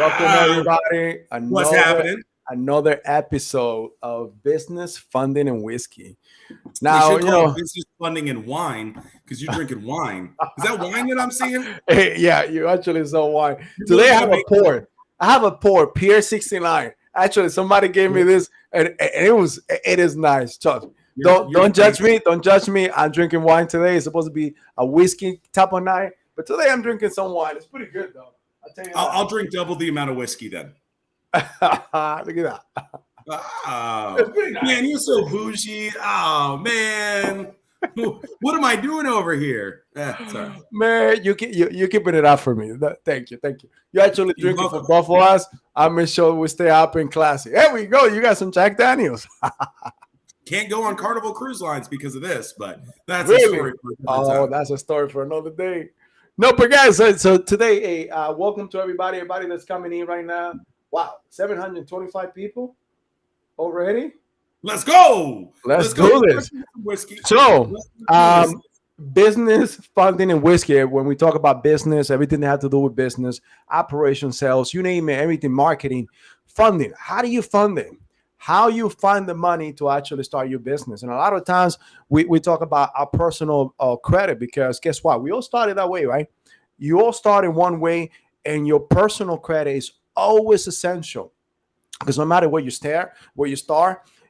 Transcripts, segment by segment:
Welcome everybody. What's happening? Another episode of Business Funding and Whiskey. We Now, should call it business funding and wine because you're drinking wine. Is that wine that I'm seeing? yeah, you actually saw wine. You Today really I gotta have a make pour. I have a pour, Pier 69. Actually, somebody gave me this, and it is nice. Trust. Don't judge me. Don't judge me. I'm drinking wine today. It's supposed to be a whiskey type of night, but today I'm drinking some wine. It's pretty good though. I'll drink double the amount of whiskey then. Look at that. Oh, nice. Man, you're so bougie. Oh, man. What am I doing over here? Sorry. Man, you keeping it up for me. Thank you. You actually drinking for both of us. I'm make sure we stay up and classy. There we go. You got some Jack Daniels. Can't go on Carnival Cruise Lines because of this, but that's really? a story for another time. That's a story for another day. No, but guys, so today, welcome to everybody that's coming in right now. Wow, 725 people already. Let's go. Let's do this. Whiskey. So, business funding and whiskey. When we talk about business, everything that has to do with business, operation, sales, you name it, everything, marketing, funding. How do you fund it? How you find the money to actually start your business? And a lot of times we talk about our personal credit because guess what? We all started that way, right? You all start in one way, and your personal credit is always essential because no matter where you start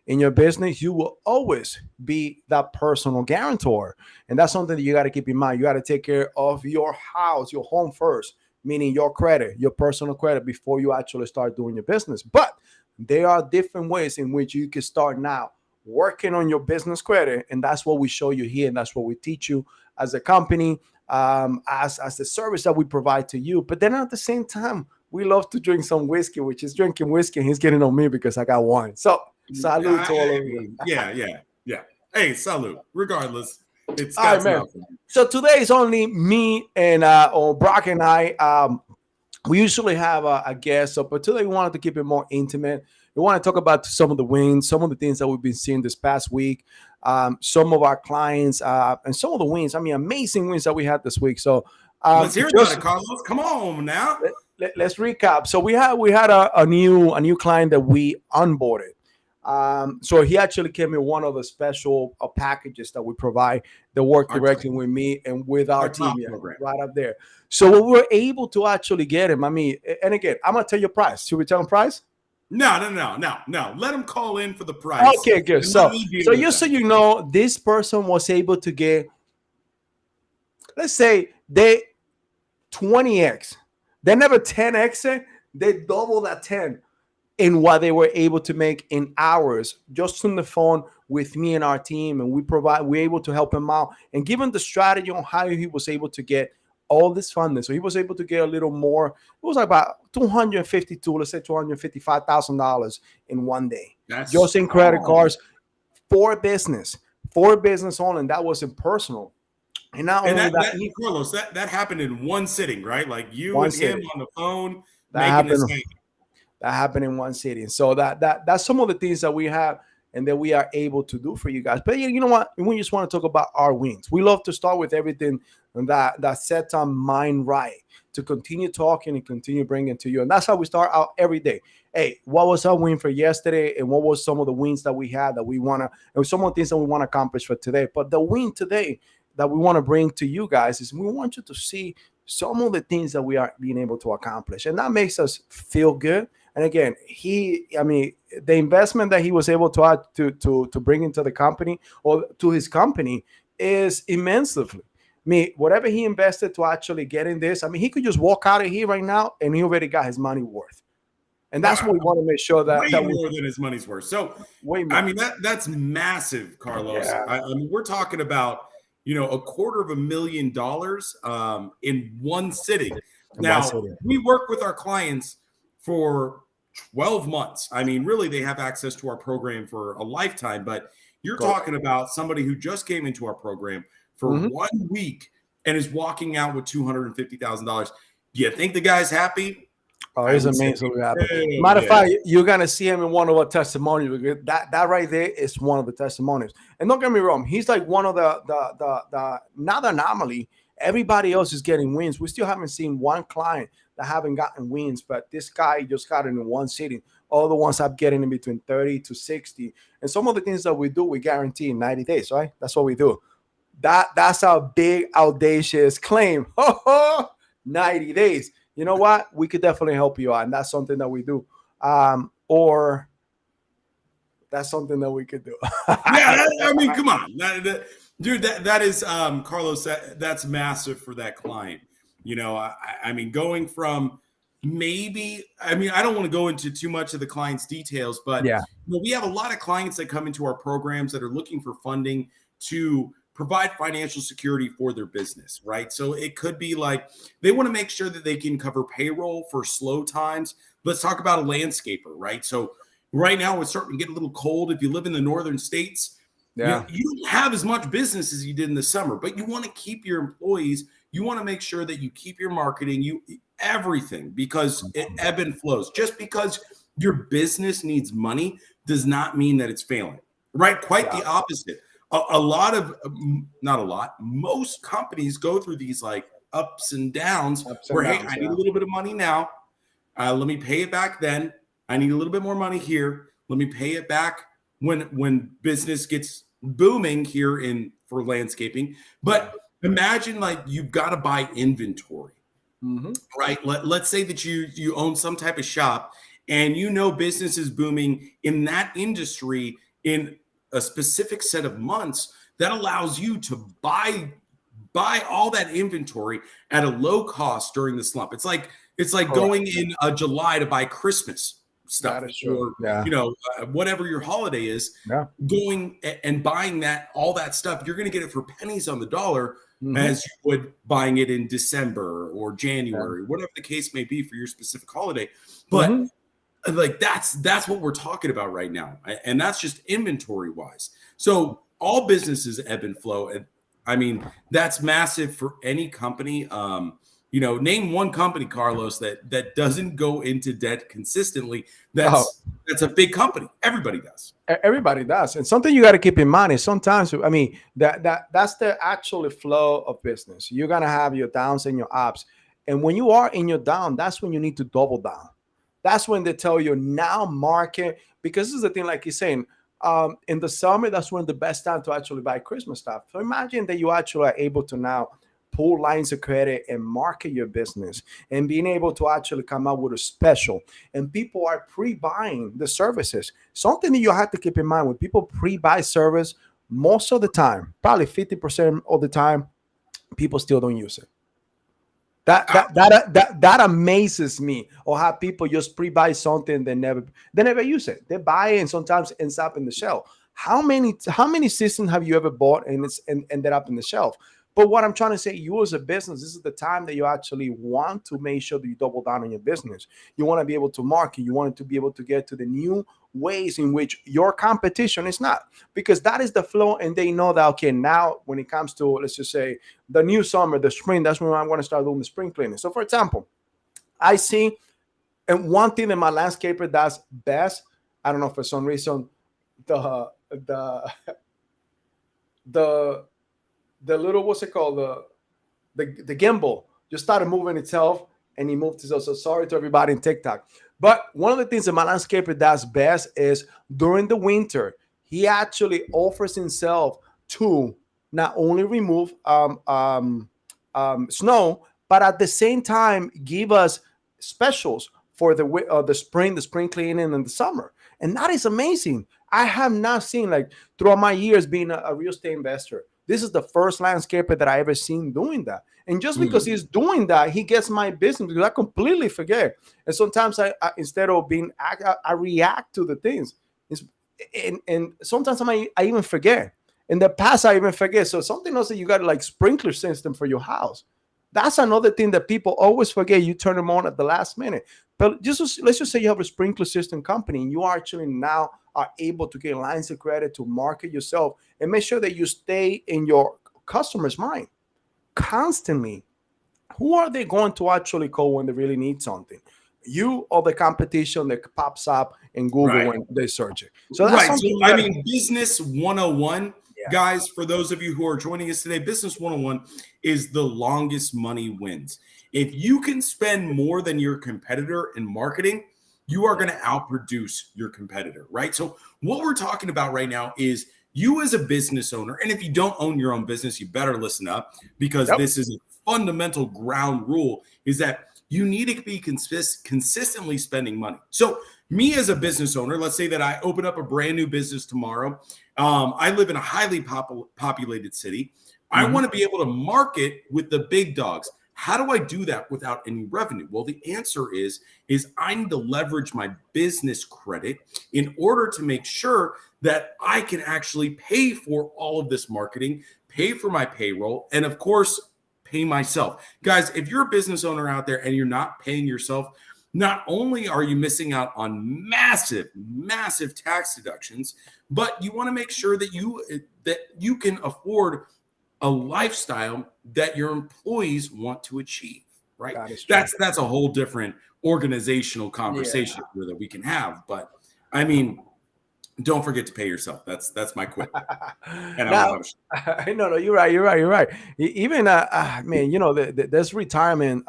in your business, you will always be that personal guarantor. And that's something that you got to keep in mind. You got to take care of your house, your home first, meaning your credit, your personal credit before you actually start doing your business. But there are different ways in which you can start now working on your business credit. And that's what we show you here. And that's what we teach you as a company, as the service that we provide to you. But then at the same time, we love to drink some whiskey, which is drinking whiskey. And he's getting on me because I got wine. So salute to all of you. Yeah. Hey, salute. Regardless, it's all right, man. So today is only me and Brock and I. We usually have a guest, but today we wanted to keep it more intimate. We want to talk about some of the wins, some of the things that we've been seeing this past week, some of our clients, and some of the wins. I mean, amazing wins that we had this week. So let's hear about it, Carlos. Come on now. Let's recap. So we had a new client that we onboarded. So he actually came in one of the special packages that we provide that work directly with me and with our team right up there. So we were able to actually get him. I mean, and again, I'm gonna tell you price. Should we tell him price? No. Let him call in for the price. Okay, good. So you know, this person was able to get, let's say, they 20x. They never 10x it. They double that 10 in what they were able to make in hours just on the phone with me and our team. And we're able to help him out and give him the strategy on how he was able to get all this funding. So he was able to get a little more. It was like about $255,000 in one day. That's just in credit cards for business only. And that wasn't personal. And not only that, Carlos, that happened in one sitting, right? Like you and him on the phone. That happened in one city. And so that's some of the things that we have and that we are able to do for you guys. But you know what? We just want to talk about our wins. We love to start with everything that sets our mind right to continue talking and continue bringing to you. And that's how we start out every day. Hey, what was our win for yesterday? And what was some of the wins that we had that we want to, and some of the things that we want to accomplish for today. But the win today that we want to bring to you guys is we want you to see some of the things that we are being able to accomplish. And that makes us feel good. And again, the investment that he was able to add to bring into the company or to his company is immensely. I mean, whatever he invested to actually get in this, I mean, he could just walk out of here right now and he already got his money worth. And that's what we want to make sure that more than his money's worth. So, I mean, that's massive, Carlos. Yeah. I mean, we're talking about, $250,000 in one sitting. Now, we work with our clients for 12 months. I mean, really, they have access to our program for a lifetime, but you're talking about somebody who just came into our program for 1 week and is walking out with $250,000. Do you think the guy's happy? Oh, he's amazing. Matter of fact, you're gonna see him in one of our testimonials. That right there is one of the testimonials. And don't get me wrong, he's like one of the not anomaly. Everybody else is getting wins. We still haven't seen one client that haven't gotten wins, but this guy just got it in one sitting. All the ones I'm getting in between 30 to 60. And some of the things that we do, we guarantee in 90 days, right? That's what we do. That's our big audacious claim. 90 days. You know what? We could definitely help you out. And that's something that we do. Or that's something that we could do. Yeah, I mean, come on. Dude, that is Carlos, that's massive for that client. You know, I mean, going from maybe, I mean, I don't want to go into too much of the client's details, but yeah, you know, we have a lot of clients that come into our programs that are looking for funding to provide financial security for their business, right? So it could be like they want to make sure that they can cover payroll for slow times. Let's talk about a landscaper, right? So right now it's starting to get a little cold. If you live in the northern states, yeah, you don't have as much business as you did in the summer, but you want to keep your employees. You want to make sure that you keep your marketing, everything, because it ebb and flows. Just because your business needs money does not mean that it's failing, right? Quite the opposite. Most companies go through these like ups and downs where, hey, I need a little bit of money now. Let me pay it back then. I need a little bit more money here. Let me pay it back when business gets booming here for landscaping. But imagine like you've got to buy inventory, right? Let's say that you own some type of shop and you know business is booming in that industry in a specific set of months. That allows you to buy all that inventory at a low cost during the slump. It's like going in July to buy Christmas stuff, or whatever your holiday is. Going and buying all that stuff, you're going to get it for pennies on the dollar, as you would buying it in December or January, whatever the case may be for your specific holiday. But like that's what we're talking about right now, and that's just inventory wise. So all businesses ebb and flow, and I mean that's massive for any company. Name one company, Carlos, that doesn't go into debt consistently. That's a big company. Everybody does. Everybody does. And something you got to keep in mind is sometimes, I mean, that's the actual flow of business. You're gonna have your downs and your ups. And when you are in your down, that's when you need to double down. That's when they tell you now market, because this is the thing, like he's saying, in the summer, that's when the best time to actually buy Christmas stuff. So imagine that you actually are able to now pull lines of credit and market your business and being able to actually come out with a special. And people are pre-buying the services. Something that you have to keep in mind when people pre-buy service, most of the time, probably 50% of the time, people still don't use it. That amazes me, or how people just pre-buy something they never use it. They buy it and sometimes ends up in the shelf. How many systems have you ever bought and ended up in the shelf? But what I'm trying to say, you as a business, this is the time that you actually want to make sure that you double down on your business. You want to be able to market. You want to be able to get to the new ways in which your competition is not, because that is the flow. And they know that, okay, now when it comes to, let's just say the new summer, the spring, that's when I'm going to start doing the spring cleaning. So for example, I see, and one thing that my landscaper does best, I don't know, for some reason, the little, what's it called, the gimbal just started moving itself, and he moved itself. So sorry to everybody in TikTok. But one of the things that my landscaper does best is during the winter, he actually offers himself to not only remove snow, but at the same time give us specials for the spring cleaning and the summer. And that is amazing. I have not seen, like, throughout my years being a real estate investor, this is the first landscaper that I ever seen doing that. And just because he's doing that, he gets my business, because I completely forget. And sometimes I instead of being, I react to the things. And sometimes I even forget. In the past, I even forget. So something else that you got, like sprinkler system for your house. That's another thing that people always forget. You turn them on at the last minute. But let's just say you have a sprinkler system company, and you actually now are able to get lines of credit to market yourself and make sure that you stay in your customer's mind constantly. Who are they going to actually call when they really need something? You or the competition that pops up in Google when they search it. So that's So, I mean, Business 101, guys, for those of you who are joining us today, Business 101 is the longest money wins. If you can spend more than your competitor in marketing, you are going to outproduce your competitor, right? So what we're talking about right now is you as a business owner, and if you don't own your own business, you better listen up, because this is a fundamental ground rule, is that you need to be consistently spending money. So me as a business owner, let's say that I open up a brand new business tomorrow. I live in a highly populated city. I want to be able to market with the big dogs. How do I do that without any revenue? Well, the answer is I need to leverage my business credit in order to make sure that I can actually pay for all of this marketing, pay for my payroll, and of course, pay myself. Guys, if you're a business owner out there and you're not paying yourself, not only are you missing out on massive, massive tax deductions, but you want to make sure that you can afford a lifestyle that your employees want to achieve, right? That's a whole different organizational conversation that we can have. But I mean, don't forget to pay yourself. That's my quip. And no, you're right. Even man, you know, there's retirement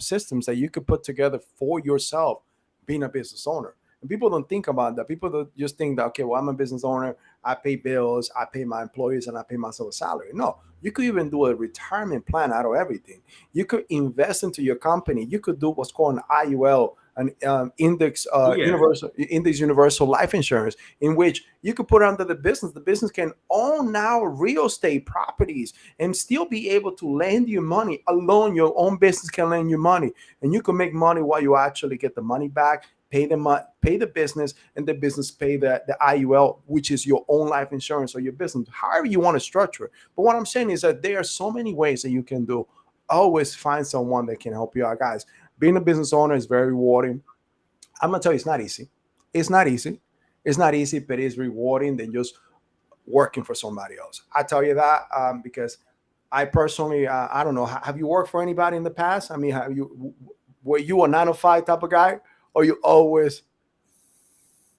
systems that you could put together for yourself being a business owner. And people don't think about that. People don't just think that, okay, well, I'm a business owner, I pay bills, I pay my employees, and I pay myself a salary. No, you could even do a retirement plan out of everything. You could invest into your company. You could do what's called an IUL, an universal life insurance, in which you could put under the business. The business can own now real estate properties and still be able to lend you money. Alone, your own business can lend you money, and you can make money while you actually get the money back. Pay the business, and the business pay the IUL, which is your own life insurance or your business, however you want to structure it. But what I'm saying is that there are so many ways that you can do. Always find someone that can help you out, guys. Being a business owner is very rewarding. I'm gonna tell you, it's not easy. It's not easy. It's not easy, but it's rewarding than just working for somebody else. I tell you that because I personally, I don't know. Have you worked for anybody in the past? I mean, were you a 9 to 5 type of guy? Or you always?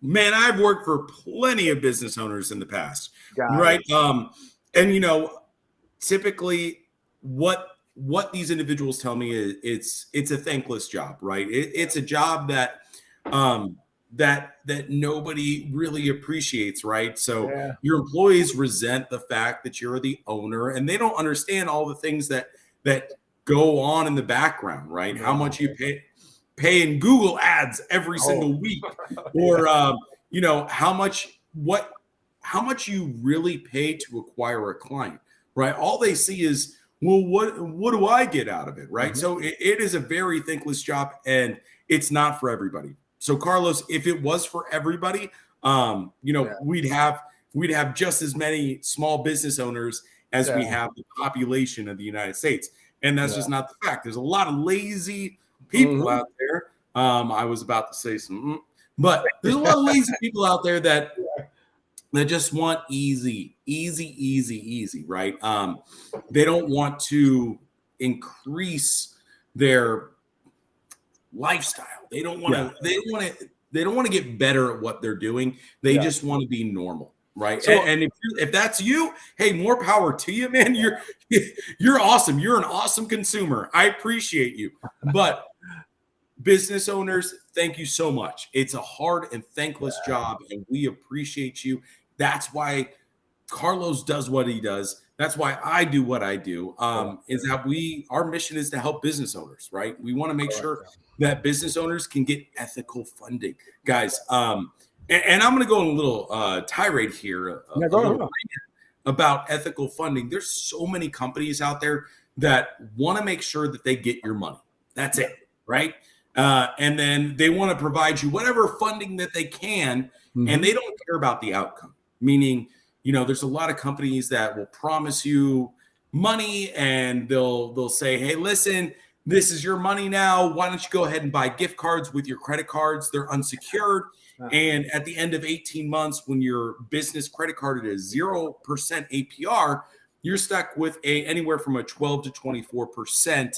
Man, I've worked for plenty of business owners in the past, right? And you know, typically what these individuals tell me is it's a thankless job, right? It's a job that that nobody really appreciates, right? So your employees resent the fact that you're the owner, and they don't understand all the things that go on in the background, right? How much you pay in Google ads every single week, or you know, how much you really pay to acquire a client, right? All they see is, well, what do I get out of it, right? So it is a very thankless job, and it's not for everybody. So Carlos, if it was for everybody, you know, we'd have just as many small business owners as we have the population of the United States, and that's just not the fact. There's a lot of lazy people out there. I was about to say something, but there's a lot of lazy people out there that just want easy, right? They don't want to increase their lifestyle. They don't want to. They don't want to get better at what they're doing. They just want to be normal. Right. So, and if that's you, hey, more power to you, man. You're awesome. You're an awesome consumer. I appreciate you. But business owners, thank you so much. It's a hard and thankless job, and we appreciate you. That's why Carlos does what he does. That's why I do what I do. Is that our mission is to help business owners, right? We want to make sure that business owners can get ethical funding, guys. And I'm going to go on a little tirade here about ethical funding. There's so many companies out there that want to make sure that they get your money. That's it, right? And then they want to provide you whatever funding that they can, and they don't care about the outcome. Meaning, you know, there's a lot of companies that will promise you money, and they'll say, hey, listen, this is your money now. Why don't you go ahead and buy gift cards with your credit cards? They're unsecured. And at the end of 18 months, when your business credit card is 0% APR, you're stuck with anywhere from a 12 to 24%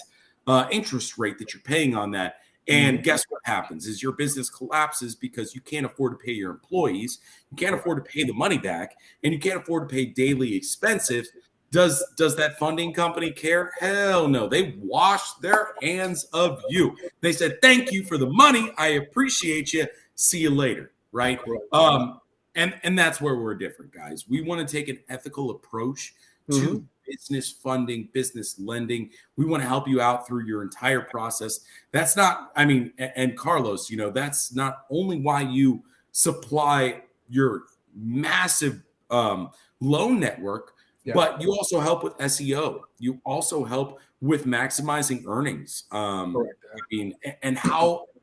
interest rate that you're paying on that. And guess what happens is your business collapses because you can't afford to pay your employees, you can't afford to pay the money back, and you can't afford to pay daily expenses Does that funding company care? Hell no. They wash their hands of you. They said, thank you for the money. I appreciate you. See you later. Right. And that's where we're different, guys. We want to take an ethical approach to business funding, business lending. We want to help you out through your entire process. That's not, I mean, and Carlos, that's not only why you supply your massive loan network, but you also help with SEO. You also help with maximizing earnings. I mean, and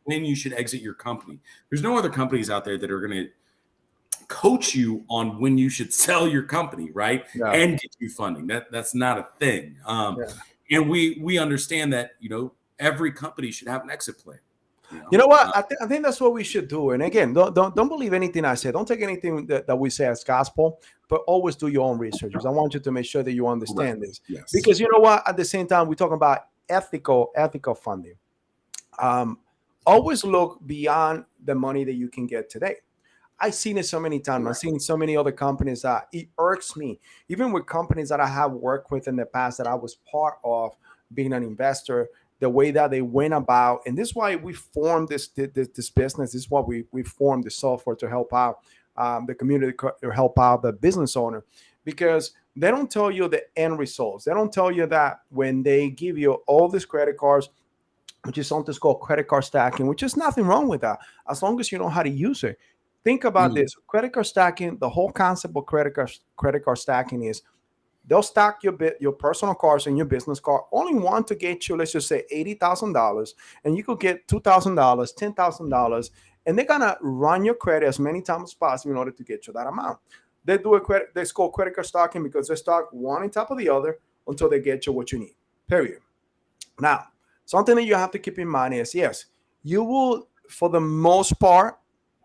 when you should exit your company. There's no other companies out there that are going to coach you on when you should sell your company, right? And get you funding. That's not a thing. And we understand that, every company should have an exit plan. You know what? I think that's what we should do. And again, don't believe anything I say. Don't take anything that we say as gospel, but always do your own research. Because I want you to make sure that you understand this. Yes. Because you know what? At the same time, we're talking about ethical funding. Always look beyond the money that you can get today. I've seen it so many times. I've seen so many other companies that it irks me. Even with companies that I have worked with in the past that I was part of being an investor, the way that they went about, and this is why we formed this business. This is why we formed the software to help out the community, to help out the business owner, because they don't tell you the end results. They don't tell you that when they give you all these credit cards, which is something called credit card stacking, which is nothing wrong with that, as long as you know how to use it. Think about this: credit card stacking. The whole concept of credit card stacking is they'll stack your personal cards and your business card. Only want to get you, let's just say $80,000, and you could get $2,000, $10,000, and they're gonna run your credit as many times as possible in order to get you that amount. They do it's called credit card stacking because they stack one on top of the other until they get you what you need. Period. Now, something that you have to keep in mind is, yes, you will, for the most part,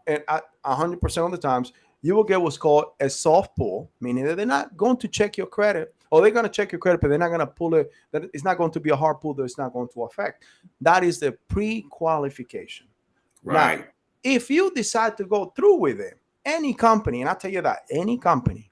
and at 100% of the times, you will get what's called a soft pull, meaning that they're not going to check your credit, or they're going to check your credit, but they're not going to pull it. That it's not going to be a hard pull that it's not going to affect. That is the pre-qualification. Right. Now, if you decide to go through with it, any company, and I'll tell you that, any company,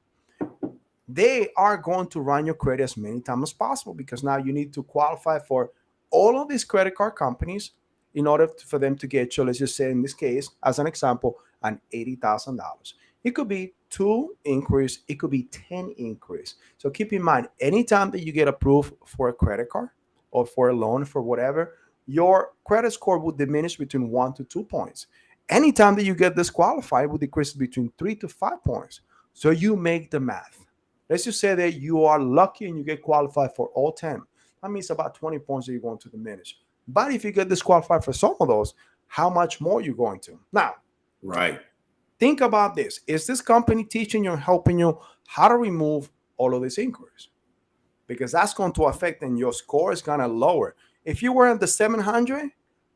they are going to run your credit as many times as possible, because now you need to qualify for all of these credit card companies in order for them to get you, let's just say in this case, as an example, an $80,000. It could be 2 increase. It could be 10 increase. So keep in mind, anytime that you get approved for a credit card or for a loan for whatever, your credit score will diminish between 1 to 2 points. Anytime that you get disqualified, it will decrease between 3 to 5 points. So you make the math. Let's just say that you are lucky and you get qualified for all 10. That means about 20 points that you're going to diminish. But if you get disqualified for some of those, how much more you're going to? Now, think about this. Is this company teaching you and helping you how to remove all of these inquiries? Because that's going to affect, and your score is going to lower. If you were in the 700,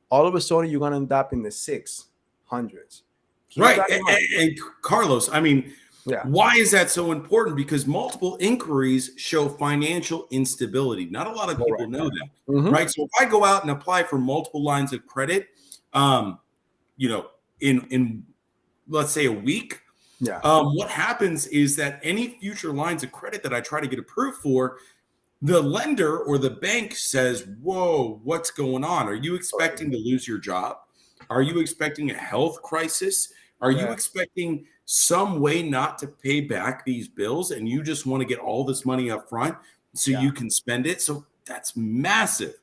all of a sudden you're going to end up in the 600s. Right. And Carlos, I mean, why is that so important? Because multiple inquiries show financial instability. Not a lot of people know that, right? So if I go out and apply for multiple lines of credit, in let's say a week, what happens is that any future lines of credit that I try to get approved for, the lender or the bank says, whoa, what's going on? Are you expecting to lose your job? Are you expecting a health crisis? Are you expecting some way not to pay back these bills, and you just want to get all this money up front so you can spend it? So that's massive.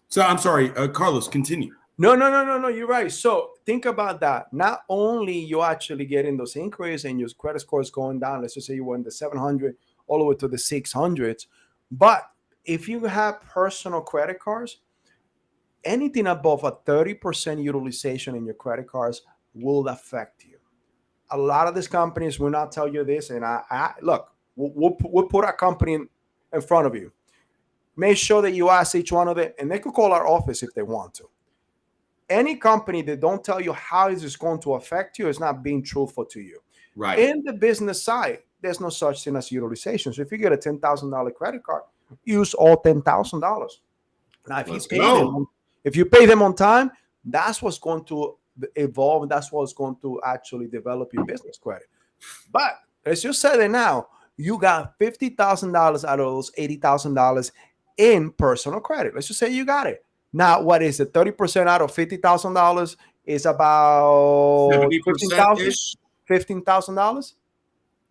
So I'm sorry, Carlos, continue. No, you're right. So think about that. Not only you actually getting those inquiries and your credit score is going down, let's just say you were in the 700 all the way to the 600s, but if you have personal credit cards, anything above a 30% utilization in your credit cards will affect you. A lot of these companies will not tell you this, and I look, we'll put our company in front of you. Make sure that you ask each one of them, and they could call our office if they want to. Any company that don't tell you how is this going to affect you is not being truthful to you. Right. In the business side, there's no such thing as utilization. So if you get a $10,000 credit card, use all $10,000. Now, if you pay them on time, that's what's going to evolve. That's what's going to actually develop your business credit. But let's just say that now you got $50,000 out of those $80,000 in personal credit. Let's just say you got it. Now, what is it? 30% out of $50,000 is about 70% 15,000. ish. $15,000.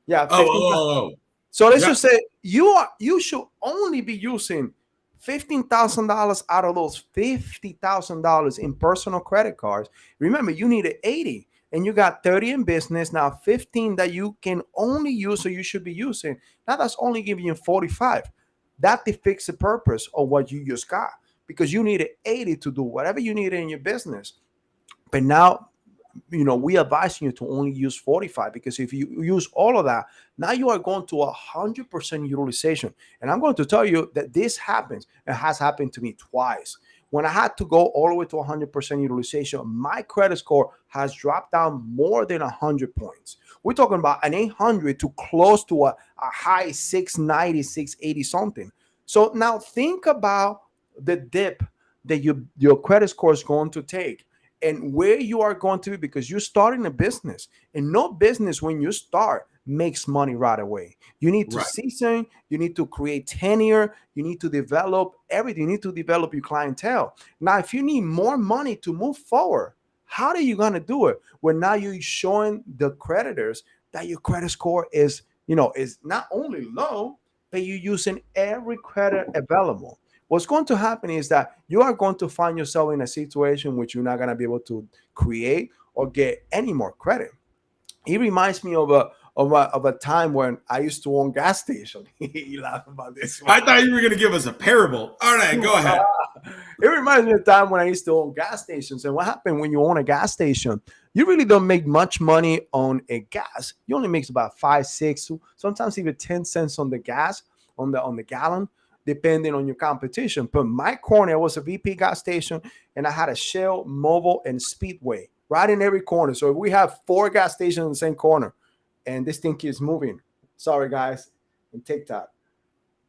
Yeah, Oh, 15,000. oh, oh. So let's Yeah. just say you should only be using $15,000 out of those $50,000 in personal credit cards. Remember, you needed 80 and you got 30 in business. Now 15 that you can only use or you should be using. Now that's only giving you 45. That defeats the purpose of what you just got because you needed 80 to do whatever you needed in your business. But now, we advise you to only use 45 because if you use all of that, now you are going to 100% utilization. And I'm going to tell you that this happens. It has happened to me twice. When I had to go all the way to 100% utilization, my credit score has dropped down more than 100 points. We're talking about an 800 to close to a high 690, 680 something. So now think about the dip that your credit score is going to take and where you are going to be because you're starting a business, and no business when you start makes money right away. You need to Right. season, you need to create tenure, you need to develop everything, you need to develop your clientele. Now if you need more money to move forward, how are you going to do it when now you're showing the creditors that your credit score is not only low, but you're using every credit available? What's going to happen is that you are going to find yourself in a situation which you're not going to be able to create or get any more credit. It reminds me of a time when I used to own gas station. You laugh about this one. I thought you were going to give us a parable. All right, go ahead. It reminds me of a time when I used to own gas stations. And what happened when you own a gas station? You really don't make much money on a gas. You only make about 5, 6, sometimes even 10 cents on the gas on the gallon, depending on your competition. But my corner was a VP gas station, and I had a Shell, Mobile, and Speedway right in every corner. So if we have 4 gas stations in the same corner, and this thing keeps moving, sorry guys, in TikTok,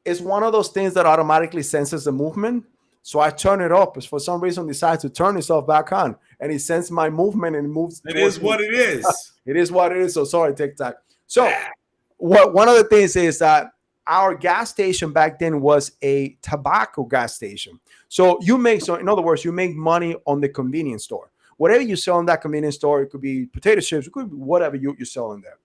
it's one of those things that automatically senses the movement. So I turn it up. It's for some reason decides to turn itself back on, and it senses my movement and it moves. It is what it is. It is what it is. So sorry, TikTok. So one of the things is that our gas station back then was a tobacco gas station. So in other words, you make money on the convenience store. Whatever you sell in that convenience store, it could be potato chips, it could be whatever you're selling there.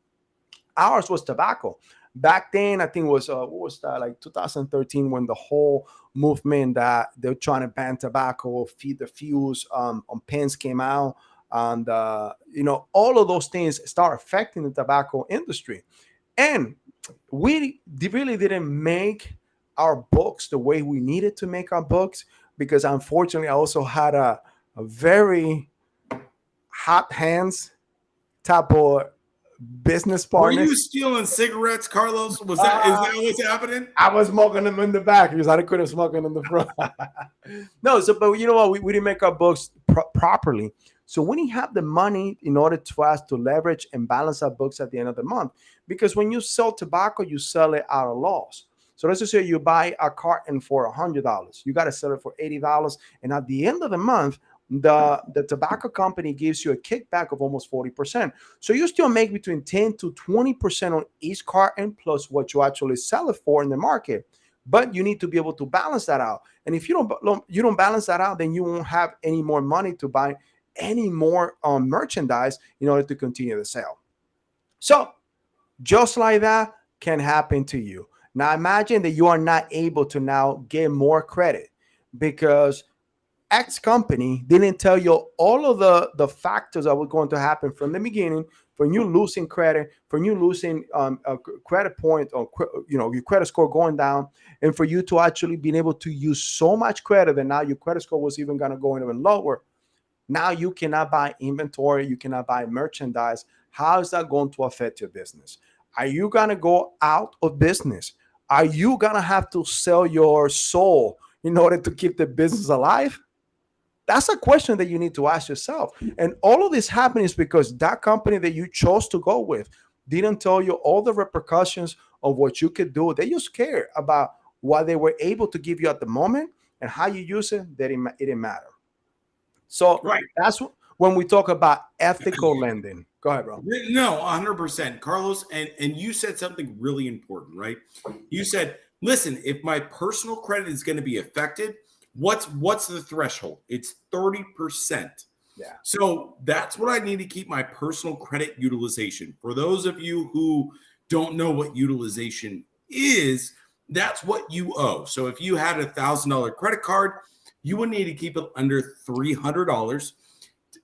Ours was tobacco. Back then, I think it was what was that, like 2013, when the whole movement that they're trying to ban tobacco, feed the fuels on pens came out, and all of those things start affecting the tobacco industry. And we really didn't make our books the way we needed to make our books because unfortunately I also had a very hot hands type of business Were partners. you stealing cigarettes, Carlos? Is that what's happening? I was smoking them in the back because I couldn't smoke them in the front. No, but you know what? We didn't make our books properly. So we didn't have the money in order for us to leverage and balance our books at the end of the month. Because when you sell tobacco, you sell it out of loss. So let's just say you buy a carton for $100. You got to sell it for $80. And at the end of the month, the tobacco company gives you a kickback of almost 40%. So you still make between 10 to 20% on each carton plus what you actually sell it for in the market. But you need to be able to balance that out. And if you don't balance that out, then you won't have any more money to buy any more merchandise in order to continue the sale. So just like that can happen to you. Now imagine that you are not able to now get more credit because X company didn't tell you all of the factors that were going to happen from the beginning, from you losing credit, from you losing a credit point, or your credit score going down, and for you to actually being able to use so much credit that now your credit score was even going to go even lower. Now you cannot buy inventory, you cannot buy merchandise. How is that going to affect your business? Are you going to go out of business? Are you going to have to sell your soul in order to keep the business alive? That's a question that you need to ask yourself. And all of this happening is because that company that you chose to go with didn't tell you all the repercussions of what you could do. They just care about what they were able to give you at the moment, and how you use it, that it didn't matter. So Right. that's when we talk about ethical lending. Go ahead, bro. No, 100%, Carlos. And you said something really important, right? You said, listen, if my personal credit is going to be affected, what's the threshold? It's 30%. Yeah. So that's what I need to keep my personal credit utilization. For those of you who don't know what utilization is, that's what you owe. So if you had $1,000 credit card, you would need to keep it under $300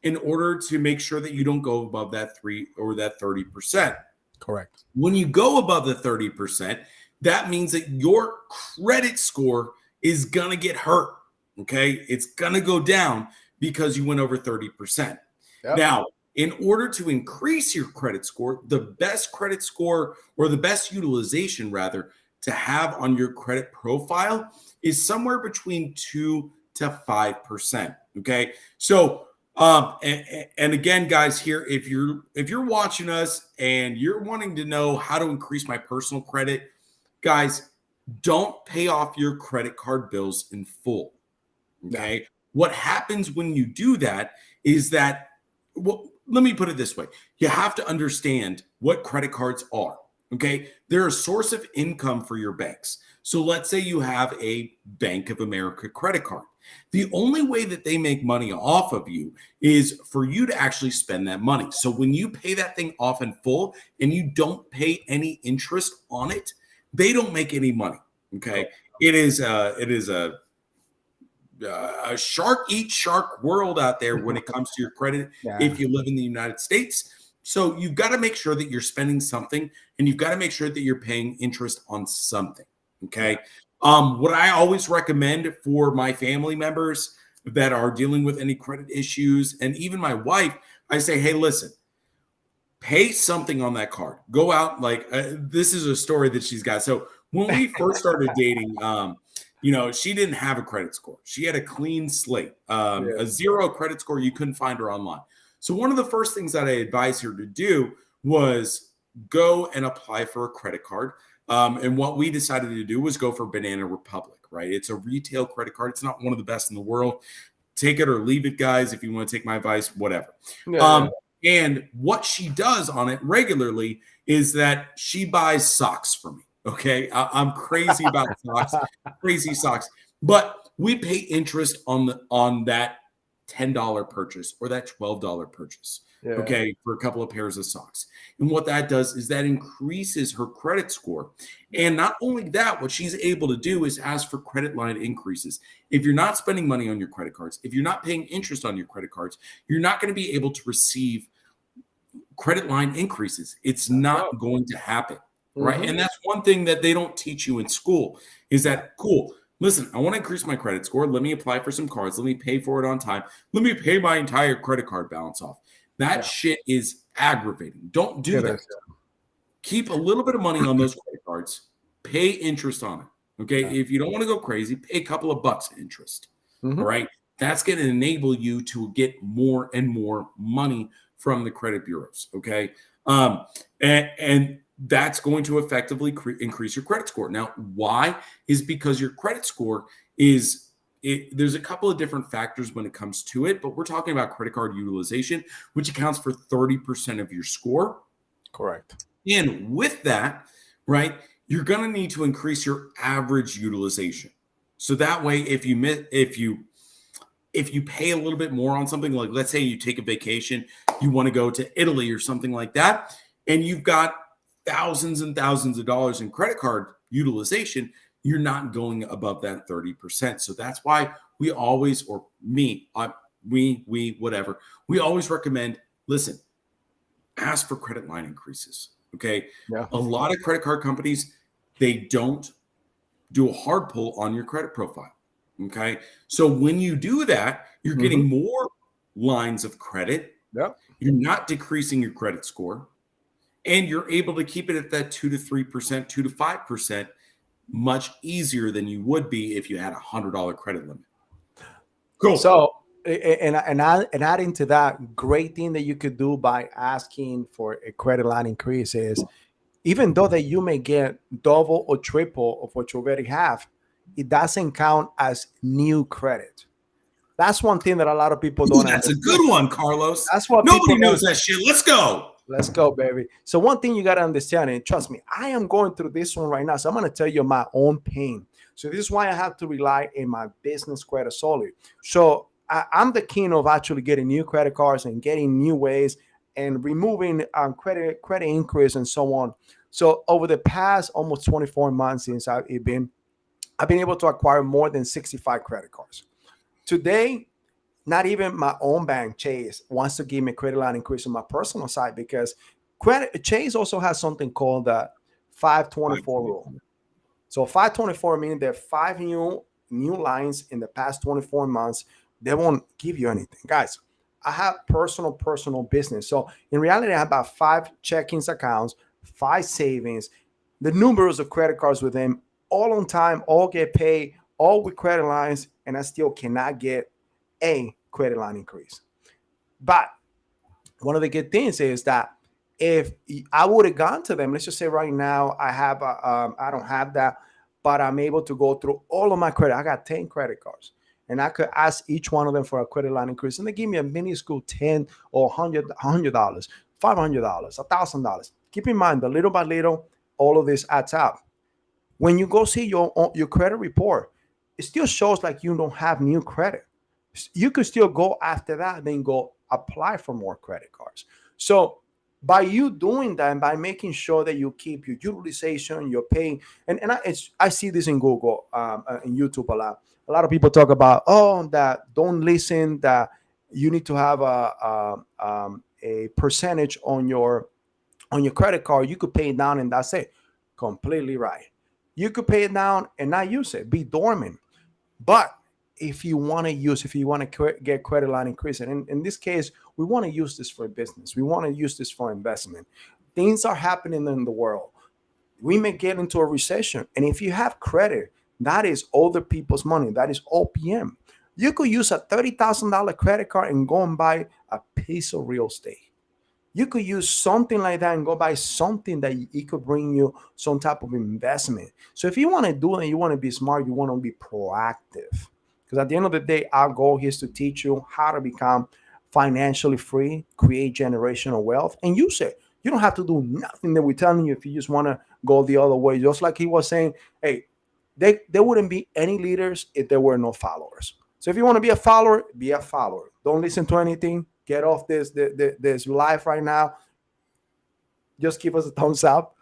in order to make sure that you don't go above that 30%. Correct. When you go above the 30%, that means that your credit score is going to get hurt. Okay. It's going to go down because you went over 30%. Yep. Now, in order to increase your credit score, the best credit score, or the best utilization rather, to have on your credit profile is somewhere between 2 to 5%. Okay. So, and again, guys, here, if you're watching us and you're wanting to know how to increase my personal credit, guys, don't pay off your credit card bills in full. Okay. Yeah. What happens when you do that is that, well, let me put it this way. You have to understand what credit cards are. Okay. They're a source of income for your banks. So let's say you have a Bank of America credit card. The only way that they make money off of you is for you to actually spend that money. So when you pay that thing off in full and you don't pay any interest on it, they don't make any money. Okay. It is a shark eat shark world out there when it comes to your credit. Yeah. If you live in the United States. So you've got to make sure that you're spending something, and you've got to make sure that you're paying interest on something. Okay. What I always recommend for my family members that are dealing with any credit issues, and even my wife, I say, hey, listen, pay something on that card. Go out. Like this is a story that she's got. So when we first started dating, she didn't have a credit score. She had a clean slate, a zero credit score. You couldn't find her online. So one of the first things that I advised her to do was go and apply for a credit card. And what we decided to do was go for Banana Republic, right? It's a retail credit card. It's not one of the best in the world. Take it or leave it, guys. If you want to take my advice, whatever. And what she does on it regularly is that she buys socks for me. Okay. I'm crazy about socks, crazy socks, but we pay interest on that $10 purchase or that $12 purchase. Yeah. Okay. For a couple of pairs of socks. And what that does is that increases her credit score. And not only that, what she's able to do is ask for credit line increases. If you're not spending money on your credit cards, if you're not paying interest on your credit cards, you're not going to be able to receive credit line increases. It's not going to happen. Right. Mm-hmm. And that's one thing that they don't teach you in school is that, cool, listen, I want to increase my credit score. Let me apply for some cards. Let me pay for it on time. Let me pay my entire credit card balance off. That shit is aggravating. Don't do that. Keep a little bit of money on those credit cards. Pay interest on it. Okay. Yeah. If you don't want to go crazy, pay a couple of bucks interest. Mm-hmm. All right. That's going to enable you to get more and more money from the credit bureaus. Okay. And that's going to effectively increase your credit score. Now, why? Is because your credit score there's a couple of different factors when it comes to it, but we're talking about credit card utilization, which accounts for 30% of your score. Correct. And with that, right, you're going to need to increase your average utilization. So that way, if you pay a little bit more on something, like let's say you take a vacation, you want to go to Italy or something like that, and you've got thousands and thousands of dollars in credit card utilization, you're not going above that 30%. So that's why we always, or me, whatever, we always recommend, listen, ask for credit line increases. Okay. Yeah. A lot of credit card companies, they don't do a hard pull on your credit profile. Okay. So when you do that, you're getting more lines of credit. Yep. You're not decreasing your credit score. And you're able to keep it at that 2 to 3%, 2 to 5%, much easier than you would be if you had $100 credit limit. Cool. So, and adding to that, great thing that you could do by asking for a credit line increase is, even though that you may get double or triple of what you already have, it doesn't count as new credit. That's one thing that a lot of people don't That's understand. a good one, Carlos. That's what Nobody people knows don't. that shit. Let's go. Let's go, baby. So one thing you got to understand, and trust me, I am going through this one right now. So I'm going to tell you my own pain. So this is why I have to rely in my business credit solely. So I'm the king of actually getting new credit cards and getting new ways and removing credit increase and so on. So over the past almost 24 months since I've been able to acquire more than 65 credit cards. Today, not even my own bank, Chase, wants to give me credit line increase on my personal side because credit Chase also has something called the 524 rule. So 524 meaning that five new lines in the past 24 months, they won't give you anything. Guys, I have personal business. So in reality, I have about five checkings accounts, five savings, the numbers of credit cards with them, all on time, all get paid, all with credit lines, and I still cannot get a credit line increase. But one of the good things is that if I would have gone to them, let's just say right now I don't have that, but I'm able to go through all of my credit. I got 10 credit cards, and I could ask each one of them for a credit line increase, and they give me a minuscule 10 or $100, $500, $1,000. Keep in mind that little by little, all of this adds up. When you go see your credit report, it still shows like you don't have new credit. You could still go after that, then go apply for more credit cards. So by you doing that and by making sure that you keep your utilization, your paying, I see this in Google, in YouTube a lot. A lot of people talk about, oh, that don't listen, that you need to have a percentage on your credit card. You could pay it down and that's it. Completely right. You could pay it down and not use it, be dormant. But if you want to if you want to get credit line increase, and in this case, we want to use this for business. We want to use this for investment. Things are happening in the world. We may get into a recession. And if you have credit, that is other people's money. That is OPM. You could use a $30,000 credit card and go and buy a piece of real estate. You could use something like that and go buy something that it could bring you some type of investment. So if you want to do it, you want to be smart, you want to be proactive. Because at the end of the day, our goal here is to teach you how to become financially free, create generational wealth, and use it. You don't have to do nothing that we're telling you if you just want to go the other way. Just like he was saying, hey, there wouldn't be any leaders if there were no followers. So if you want to be a follower, be a follower. Don't listen to anything. Get off this live right now. Just give us a thumbs up.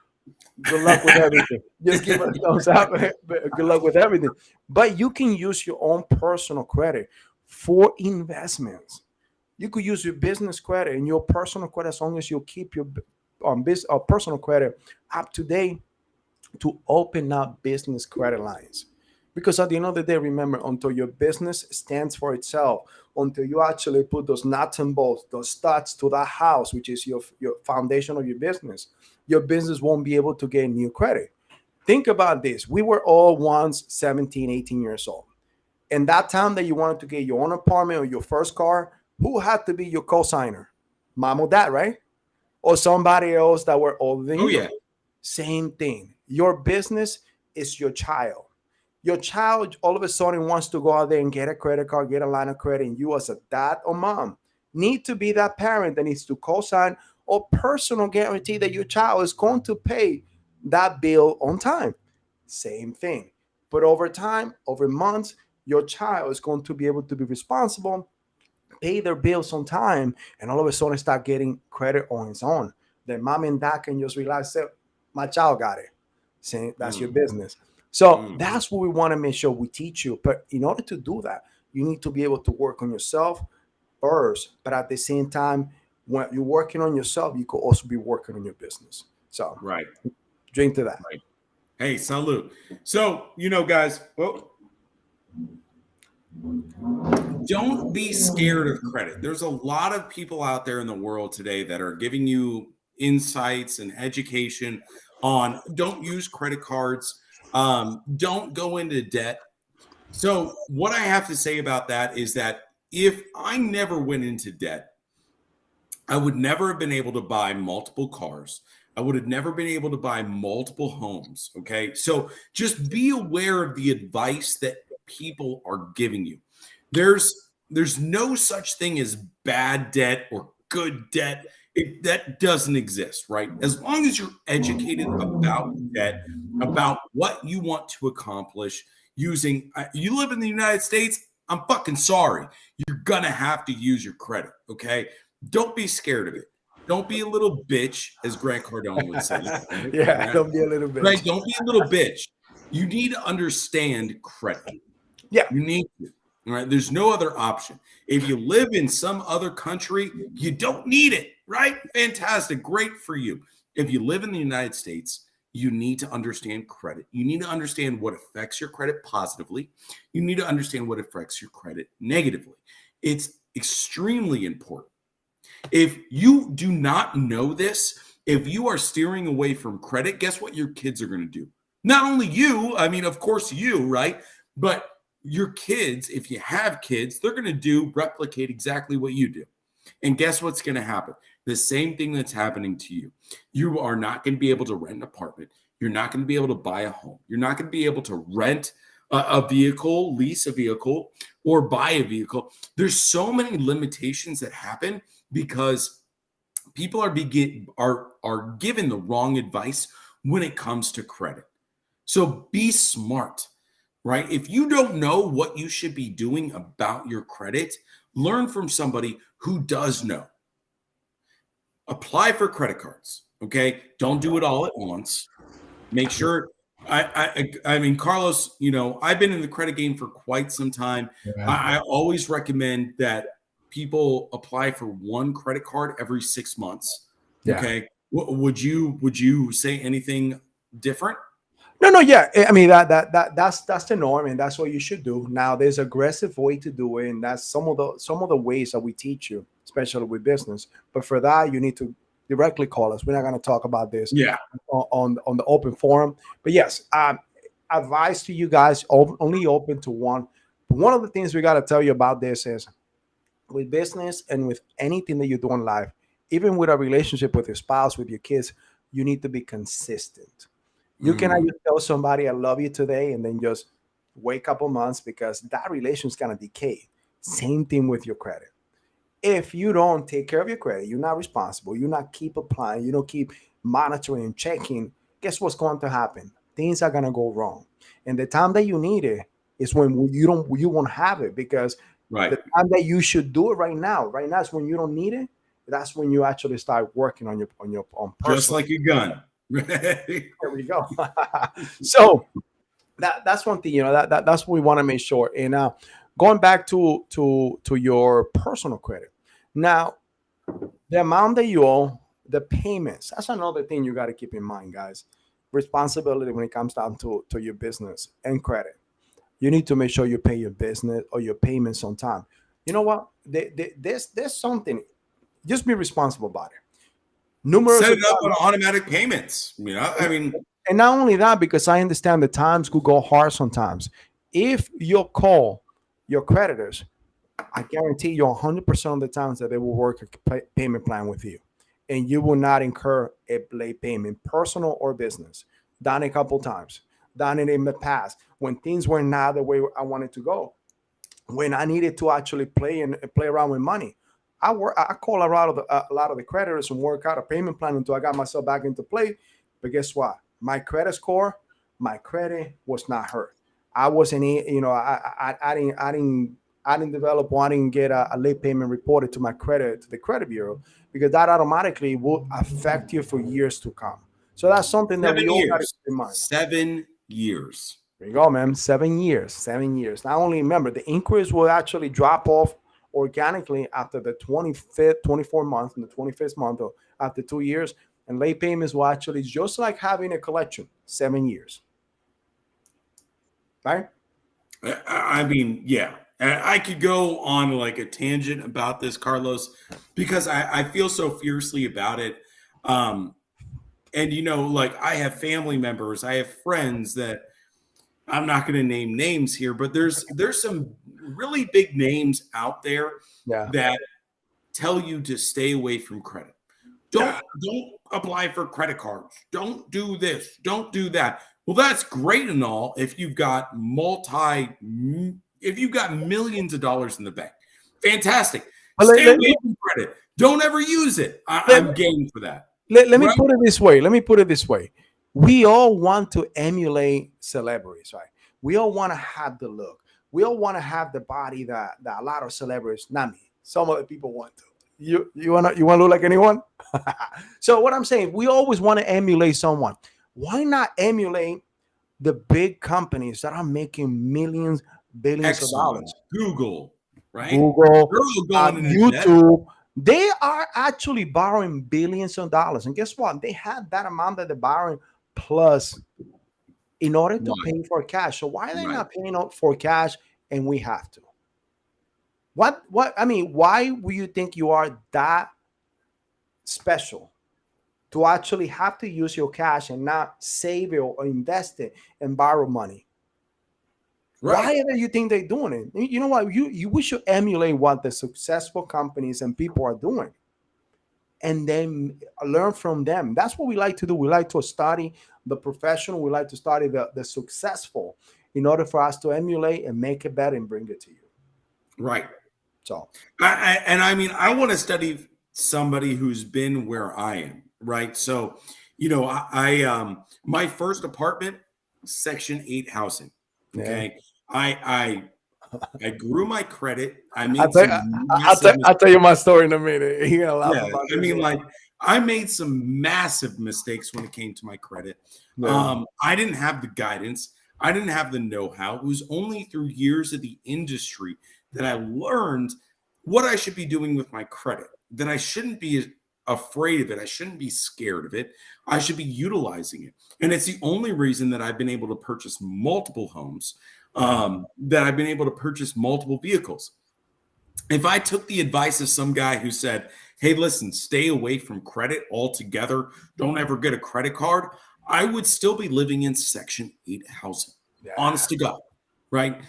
Good luck with everything. Just give us a thumbs up. Good luck with everything. But you can use your own personal credit for investments. You could use your business credit and your personal credit as long as you keep your business or personal credit up to date to open up business credit lines. Because at the end of the day, remember, until your business stands for itself, until you actually put those nuts and bolts, those studs to that house, which is your foundation of your business won't be able to get new credit. Think about this. We were all once 17, 18 years old. And that time that you wanted to get your own apartment or your first car, who had to be your co-signer? Mom or dad, right? Or somebody else that were older than you. Yeah. Same thing. Your business is your child. Your child all of a sudden wants to go out there and get a credit card, get a line of credit, and you as a dad or mom need to be that parent that needs to co-sign or personal guarantee that your child is going to pay that bill on time. Same thing. But over time, over months, your child is going to be able to be responsible, pay their bills on time, and all of a sudden start getting credit on its own. Then mom and dad can just realize, say, my child got it. See, that's your business. So that's what we want to make sure we teach you. But in order to do that, you need to be able to work on yourself first. But at the same time, when you're working on yourself, you could also be working on your business. So right, drink to that. Right. Hey, salute. So guys, don't be scared of credit. There's a lot of people out there in the world today that are giving you insights and education on don't use credit cards. Don't go into debt. So what I have to say about that is that if I never went into debt, I would never have been able to buy multiple cars. I would have never been able to buy multiple homes. Okay. So just be aware of the advice that people are giving you. There's there's no such thing as bad debt or good debt. That doesn't exist, right? As long as you're educated about debt, about what you want to accomplish using, you live in the United States, I'm fucking sorry. You're going to have to use your credit, okay? Don't be scared of it. Don't be a little bitch, as Grant Cardone would say. Yeah, don't be a little bitch. Right? Don't be a little bitch. You need to understand credit. Yeah. You need to. Right? There's no other option. If you live in some other country, you don't need it, right? Fantastic. Great for you. If you live in the United States, you need to understand credit. You need to understand what affects your credit positively. You need to understand what affects your credit negatively. It's extremely important. If you do not know this, if you are steering away from credit, guess what your kids are going to do? Not only you, I mean, of course you, right? But your kids, if you have kids, they're going to replicate exactly what you do. And guess what's going to happen? The same thing that's happening to you. You are not going to be able to rent an apartment. You're not going to be able to buy a home. You're not going to be able to rent a vehicle, lease a vehicle, or buy a vehicle. There's so many limitations that happen because people are given the wrong advice when it comes to credit. So be smart. Right? If you don't know what you should be doing about your credit, learn from somebody who does know. Apply for credit cards. Okay. Don't do it all at once. Make sure. I mean, Carlos, I've been in the credit game for quite some time. Yeah. I always recommend that people apply for one credit card every 6 months. Yeah. Okay. Would you say anything different? No, yeah. I mean that's the norm, and that's what you should do. Now, there's aggressive way to do it, and that's some of the ways that we teach you, especially with business. But for that, you need to directly call us. We're not going to talk about this, on the open forum. But yes, advice to you guys: only open to one. But one of the things we got to tell you about this is, with business and with anything that you do in life, even with a relationship with your spouse, with your kids, you need to be consistent. You cannot just tell somebody I love you today and then just wait a couple months, because that relation is going to decay. Same thing with your credit. If you don't take care of your credit, you're not responsible, you not keep applying, you don't keep monitoring and checking, guess what's going to happen? Things are going to go wrong. And the time that you need it is when you won't have it, because the time that you should do it right now is when you don't need it. That's when you actually start working on your personal. Just like a gun. There we go. So that's one thing, that's what we want to make sure. And going back to your personal credit, now the amount that you owe, the payments, that's another thing you got to keep in mind, guys. Responsibility when it comes down to your business and credit. You need to make sure you pay your business or your payments on time. You know what? There's something. Just be responsible about it. Set it up on automatic payments. I mean, and not only that, because I understand the times could go hard sometimes. If you call your creditors, I guarantee you 100% of the times that they will work a payment plan with you, and you will not incur a late payment, personal or business. Done a couple times, done it in the past when things were not the way I wanted to go, when I needed to actually play around with money. I call a lot of the creditors and work out a payment plan until I got myself back into play. But guess what? My credit score, my credit was not hurt. I wasn't, I didn't develop, or I didn't get a late payment reported to the credit bureau, because that automatically will affect you for years to come. So that's something that we all got to keep in mind. 7 years. There you go, man. 7 years. 7 years. Not only, remember, the inquiries will actually drop off organically after the 24th month, and the 25th month, or after 2 years. And late payments will actually, just like having a collection, 7 years. Right? I mean, yeah. I could go on like a tangent about this, Carlos, because I feel so fiercely about it. And, like, I have family members, I have friends that, I'm not going to name names here, but there's some really big names out there that tell you to stay away from credit. Don't apply for credit cards. Don't do this. Don't do that. Well, that's great and all if you've got millions of dollars in the bank. fantastic. But Stay away from credit. Don't ever use it. I'm game for that. let me Right? put it this way. Let me put it this way. We all want to emulate celebrities, right? We all want to have the look. We all want to have the body that a lot of celebrities, not me, some other people want to. You want to look like anyone? So what I'm saying, we always want to emulate someone. Why not emulate the big companies that are making millions, billions of Excellent. dollars? Google, right? Google, They're all going into debt. YouTube. They are actually borrowing billions of dollars. And guess what? They had that amount that they're borrowing plus in order to Right. pay for cash. So why are they Right. not paying out for cash and we have to? I mean, why would you think you are that special to actually have to use your cash and not save it or invest it and borrow money? Right. Why do you think they're doing it? You know what? We should emulate what the successful companies and people are doing, and then learn from them. That's what we like to do. We like to study the professional. We like to study the successful in order for us to emulate and make it better and bring it to you. Right. So, I mean, I want to study somebody who's been where I am. Right. So, I my first apartment, Section 8 housing. Okay. I grew my credit. I made I'll tell you my story in a minute. You're gonna laugh about I this mean, one. like, I made some massive mistakes when it came to my credit. I didn't have the guidance. I didn't have the know-how. It was only through years of the industry that I learned what I should be doing with my credit, that I shouldn't be afraid of it. I shouldn't be scared of it. I should be utilizing it. And it's the only reason that I've been able to purchase multiple homes, that I've been able to purchase multiple vehicles. If I took the advice of some guy who said, hey, listen, stay away from credit altogether, don't ever get a credit card, I would still be living in Section 8 housing. Honest to God, right?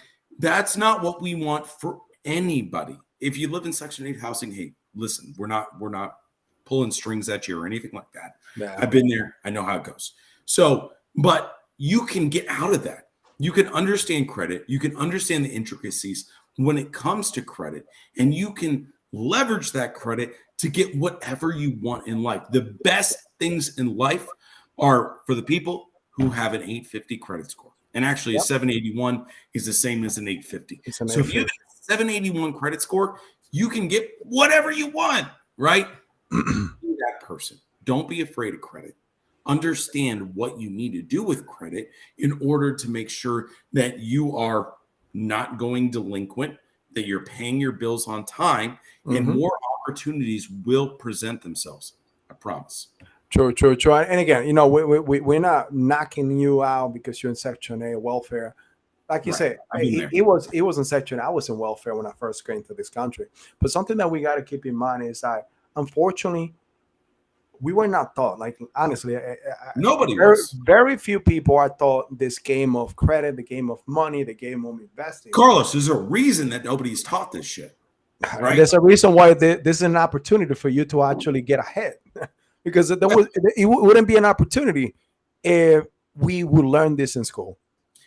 That's not what we want for anybody. If you live in Section 8 housing, hey, listen, we're not pulling strings at you or anything like that. I've been there. I know how it goes. So, but you can get out of that. You can understand credit. You can understand the intricacies when it comes to credit, and you can leverage that credit to get whatever you want in life. The best things in life are for the people who have an 850 credit score. And actually, a 781 is the same as an 850. So if you have a 781 credit score, you can get whatever you want, right? Be that person. Don't be afraid of credit. Understand what you need to do with credit in order to make sure that you are not going delinquent, that you're paying your bills on time, and more opportunities will present themselves. I promise. True. And again, we're not knocking you out because you're in Section 8 welfare. Like you said, it was in Section 8. I was in welfare when I first came to this country. But something that we got to keep in mind is that, unfortunately, we were not taught. Like, honestly, nobody was. Very few people are taught this game of credit, the game of money, the game of investing. Carlos, there's a reason that nobody's taught this shit. Right? There's a reason why this is an opportunity for you to actually get ahead. Because it wouldn't be an opportunity if we would learn this in school.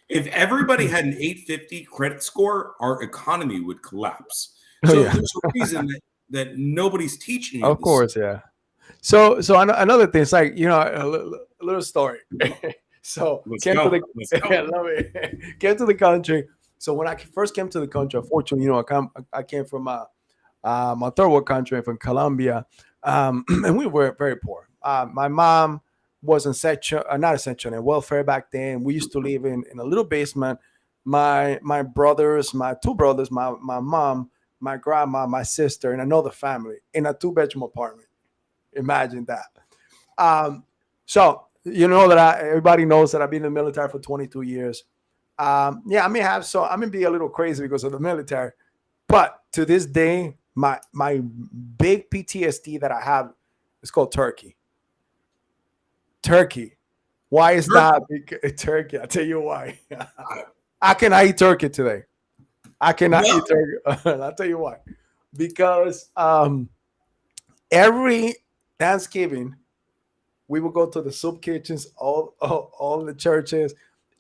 If everybody had an 850 credit score, our economy would collapse. So there's a reason that nobody's teaching you. Of course, yeah. So another thing, it's like, a little story. So came to the country. So when I first came to the country, unfortunately, I came from my third world country, from Colombia. And we were very poor. My mom was not essential in welfare back then. We used to live in a little basement. My brothers, my two brothers, my mom, my grandma, my sister, and another family in a 2-bedroom apartment. Imagine that. So that everybody knows that I've been in the military for 22 years. I may be a little crazy because of the military, but to this day, my big PTSD that I have is called Turkey. Why is that? Turkey. I'll tell you why. I cannot eat turkey today. I cannot eat turkey. I'll tell you why. Because every Thanksgiving, we would go to the soup kitchens, all the churches,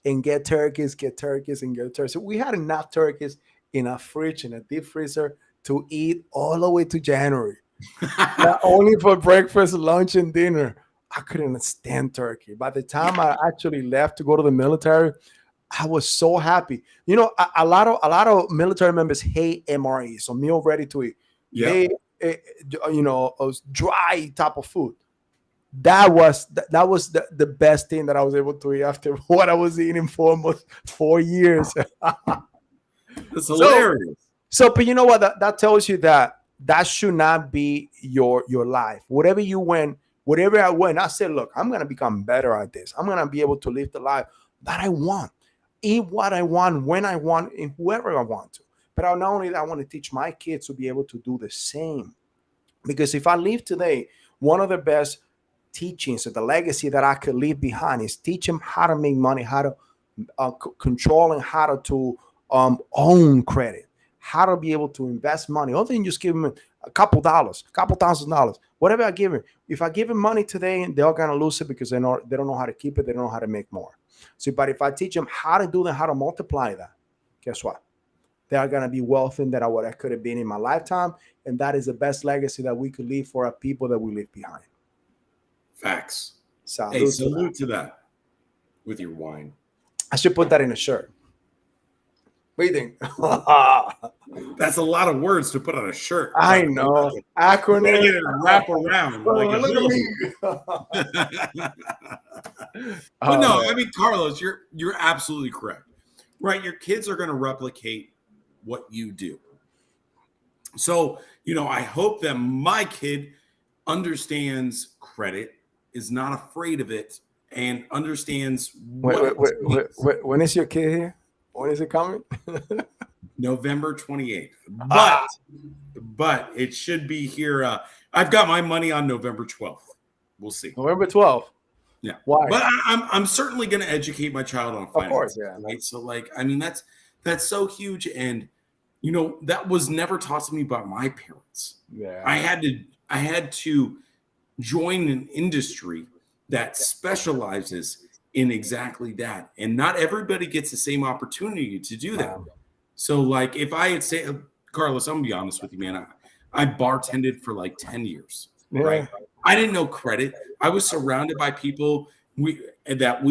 and get turkeys. So we had enough turkeys in a fridge, in a deep freezer, to eat all the way to January. Not only for breakfast, lunch, and dinner. I couldn't stand turkey. By the time I actually left to go to the military, I was so happy. A lot of military members hate MRE, so meal ready to eat. Yep. They, dry type of food. That was the best thing that I was able to eat after what I was eating for almost 4 years. That's so hilarious. but you know what? That tells you that should not be your life. Whatever I went, I said, look, I'm gonna become better at this. I'm gonna be able to live the life that I want, eat what I want, when I want, and whoever I want to. But not only that, I want to teach my kids to be able to do the same. Because if I leave today, one of the best teachings or the legacy that I could leave behind is teach them how to make money, how to control, and how own credit, how to be able to invest money. Other than just give them a couple dollars, a couple $1,000s, whatever I give them. If I give them money today, they're gonna lose it because they don't know how to keep it. They don't know how to make more. So, but if I teach them how to do that, how to multiply that, guess what? They are gonna be wealthy that what I could have been in my lifetime, and that is the best legacy that we could leave for our people that we leave behind. Facts. Salute to that with your wine. I should put that in a shirt. What do you think? That's a lot of words to put on a shirt. I know. Acronym. Get it wrap around. Like look at me. But no, I mean, Carlos, you're absolutely correct. Right? Your kids are going to replicate what you do. So, I hope that my kid understands credit, is not afraid of it, and understands when is your kid here? When is it coming? November 28th. But it should be here. I've got my money on November 12th. We'll see. November 12th. Yeah. Why? But I'm certainly going to educate my child on finance. Of course, yeah. Right. So that's so huge. And that was never taught to me by my parents. Yeah. I had to join an industry that specializes in exactly that. And not everybody gets the same opportunity to do that. Wow. So if I had said, Carlos, I'm gonna be honest with you, man. I bartended for 10 years. Yeah. Right. I didn't know credit. I was surrounded by people we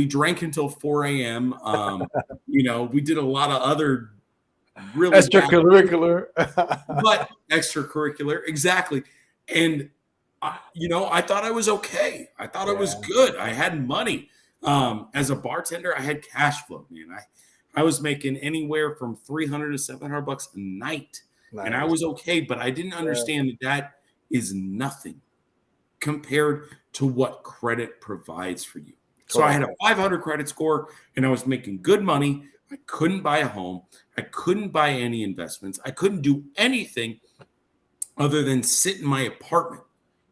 drank until 4 a.m. We did a lot of other really extracurricular. But extracurricular, exactly. And I thought I was okay. I thought I was good. I had money. As a bartender, I had cash flow, man. I was making anywhere from $300 to $700 a night. Nice. And I was okay, but I didn't understand that is nothing compared to what credit provides for you. So I had a 500 credit score, and I was making good money. I couldn't buy a home. I couldn't buy any investments. I couldn't do anything other than sit in my apartment,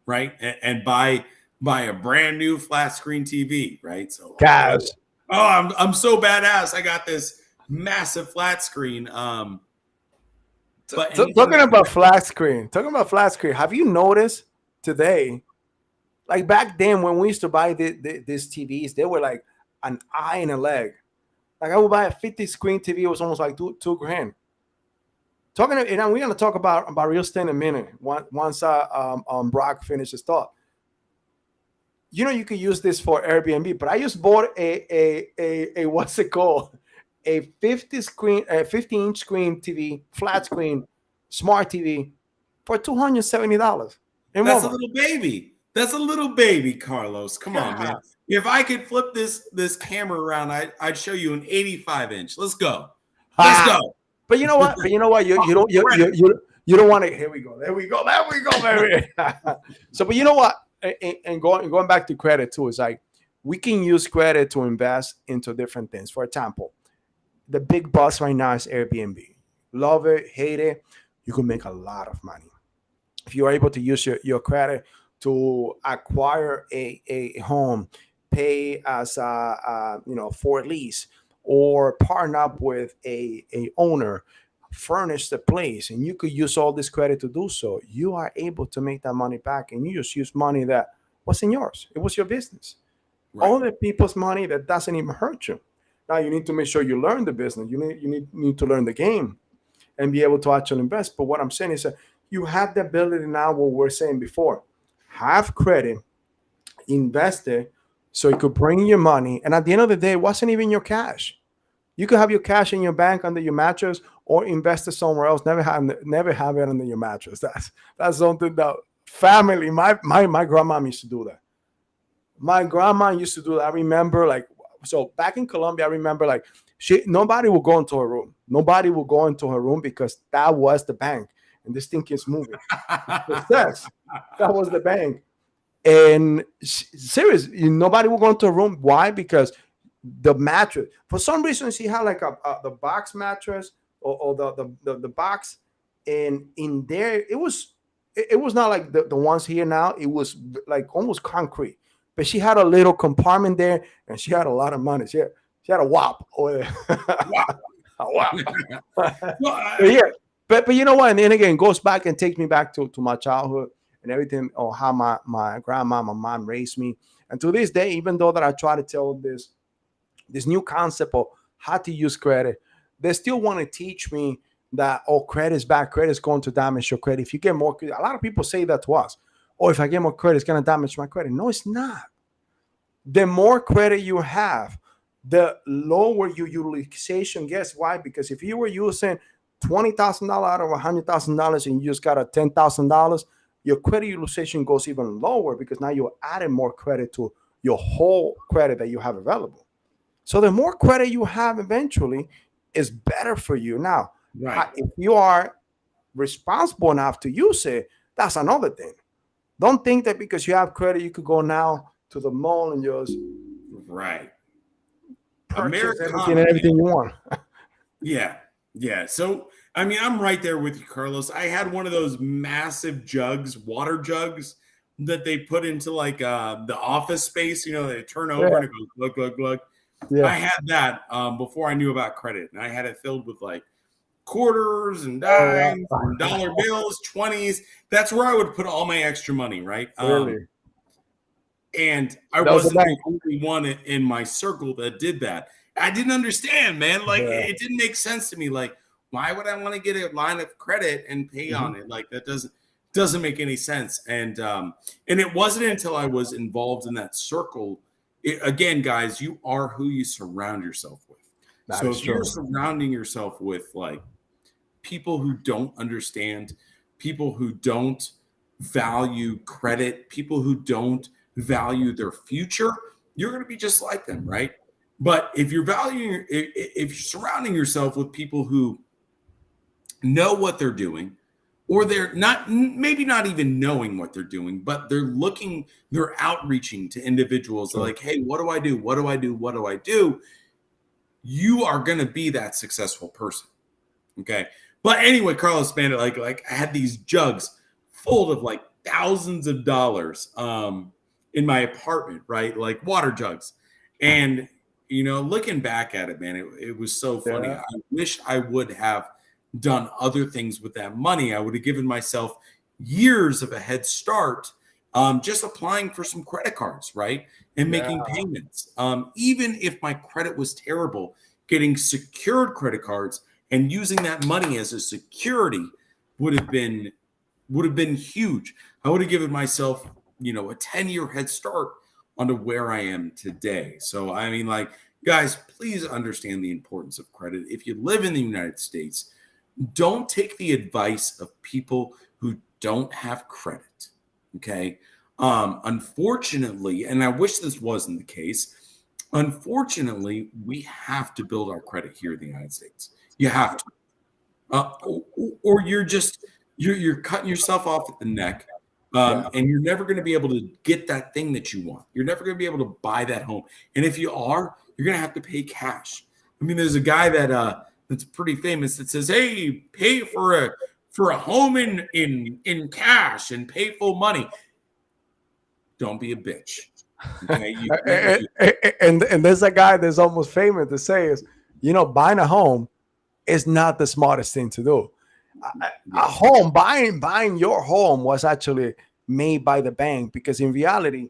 right, and buy a brand new flat screen TV, right? So, gosh, I'm so badass. I got this massive flat screen. But talking about flat screen, have you noticed today? Like back then when we used to buy these TVs, they were like an eye and a leg. Like I would buy a 50 screen TV, it was almost like two grand. And we're gonna talk about real estate in a minute. Once Brock finishes thought. You could use this for Airbnb, but I just bought a what's it called? A 50-inch screen TV, flat screen, smart TV for $270. That's a little baby. That's a little baby, Carlos. Come on, man. If I could flip this camera around, I'd show you an 85-inch. Let's go. Let's go. But you know what? You don't want to. Here we go. There we go, baby. So, but you know what? And going back to credit too, it's like we can use credit to invest into different things. For example, the big boss right now is Airbnb. Love it, hate it. You can make a lot of money if you are able to use your credit to acquire a home, pay as for a lease, or partner up with a owner, furnish the place, and you could use all this credit to do so. You are able to make that money back, and you just use money that wasn't yours. It was your business. Right. All the people's money that doesn't even hurt you. Now you need to make sure you learn the business. You need to learn the game. and be able to actually invest. But what I'm saying is that you have the ability now, what we're saying before, have credit, invest it so it could bring you money. And at the end of the day, it wasn't even your cash. You could have your cash in your bank under your mattress or invest it somewhere else. Never have it under your mattress. That's something that family, my grandma used to do that. My grandma used to do that. I remember, like, so back in Colombia, I remember, like, nobody would go into her room. Nobody would go into her room because that was the bank. And this thing keeps moving. Success. That was the bank. And serious, nobody will go into a room. Why? Because the mattress, for some reason, she had like the box mattress, or the box, and in there it was not like the ones here now. It was like almost concrete, but she had a little compartment there, and she had a lot of money. She had a wop over there. Wow. A wop. Well, But yeah, but you know what? And then again, it goes back and takes me back to my childhood and everything, or how my grandma, my mom raised me. And to this day, even though that I try to tell this new concept of how to use credit, they still want to teach me that, oh, credit is bad. Credit is going to damage your credit. If you get more credit, a lot of people say that to us. Oh, if I get more credit, it's going to damage my credit. No, it's not. The more credit you have, the lower your utilization gets. Why? Because if you were using $20,000 out of $100,000 and you just got a $10,000, your credit utilization goes even lower because now you're adding more credit to your whole credit that you have available. So the more credit you have eventually is better for you. Now, right. if you are responsible enough to use it, that's another thing. Don't think that because you have credit, you could go now to the mall and just Right. purchase everything you want. Yeah. Yeah. So, I mean, I'm right there with you, Carlos. I had one of those massive jugs, water jugs that they put into like the office space, they turn over and it goes glug, glug, glug. Yeah. I had that before I knew about credit. And I had it filled with like quarters and dimes and dollar bills, 20s. That's where I would put all my extra money, right? Really? And I wasn't the only one in my circle that did that. I didn't understand, man. Like, it didn't make sense to me. Like, why would I want to get a line of credit and pay on it? Like, that doesn't make any sense. And it wasn't until I was involved in that circle. Again, guys, you are who you surround yourself with. So if you're surrounding yourself with like people who don't understand, people who don't value credit, people who don't value their future, you're going to be just like them, right? But if you're surrounding yourself with people who know what they're doing, or they're maybe not even knowing what they're doing, but they're outreaching to individuals. They're like, hey, what do I do? What do I do? What do I do? You are going to be that successful person. Okay. But anyway, Carlos, man, like I had these jugs full of like thousands of dollars in my apartment, right? Like water jugs. And, looking back at it, man, it was so funny. I wish I would have done other things with that money. I would have given myself years of a head start, just applying for some credit cards, right? And making payments. Even if my credit was terrible, getting secured credit cards and using that money as a security would have been huge. I would have given myself, a 10-year head start onto where I am today. So, I mean, like, guys, please understand the importance of credit. If you live in the United States, don't take the advice of people who don't have credit. Okay. Unfortunately, and I wish this wasn't the case, unfortunately, we have to build our credit here in the United States. You have to. Or you're cutting yourself off at the neck. And you're never going to be able to get that thing that you want. You're never going to be able to buy that home. And if you are, you're going to have to pay cash. I mean, there's a guy that's pretty famous that says, hey, pay for a home in cash and pay full money. Don't be a bitch. Okay? And there's a guy that's almost famous to say is, buying a home is not the smartest thing to do. A home, buying your home was actually made by the bank, because in reality,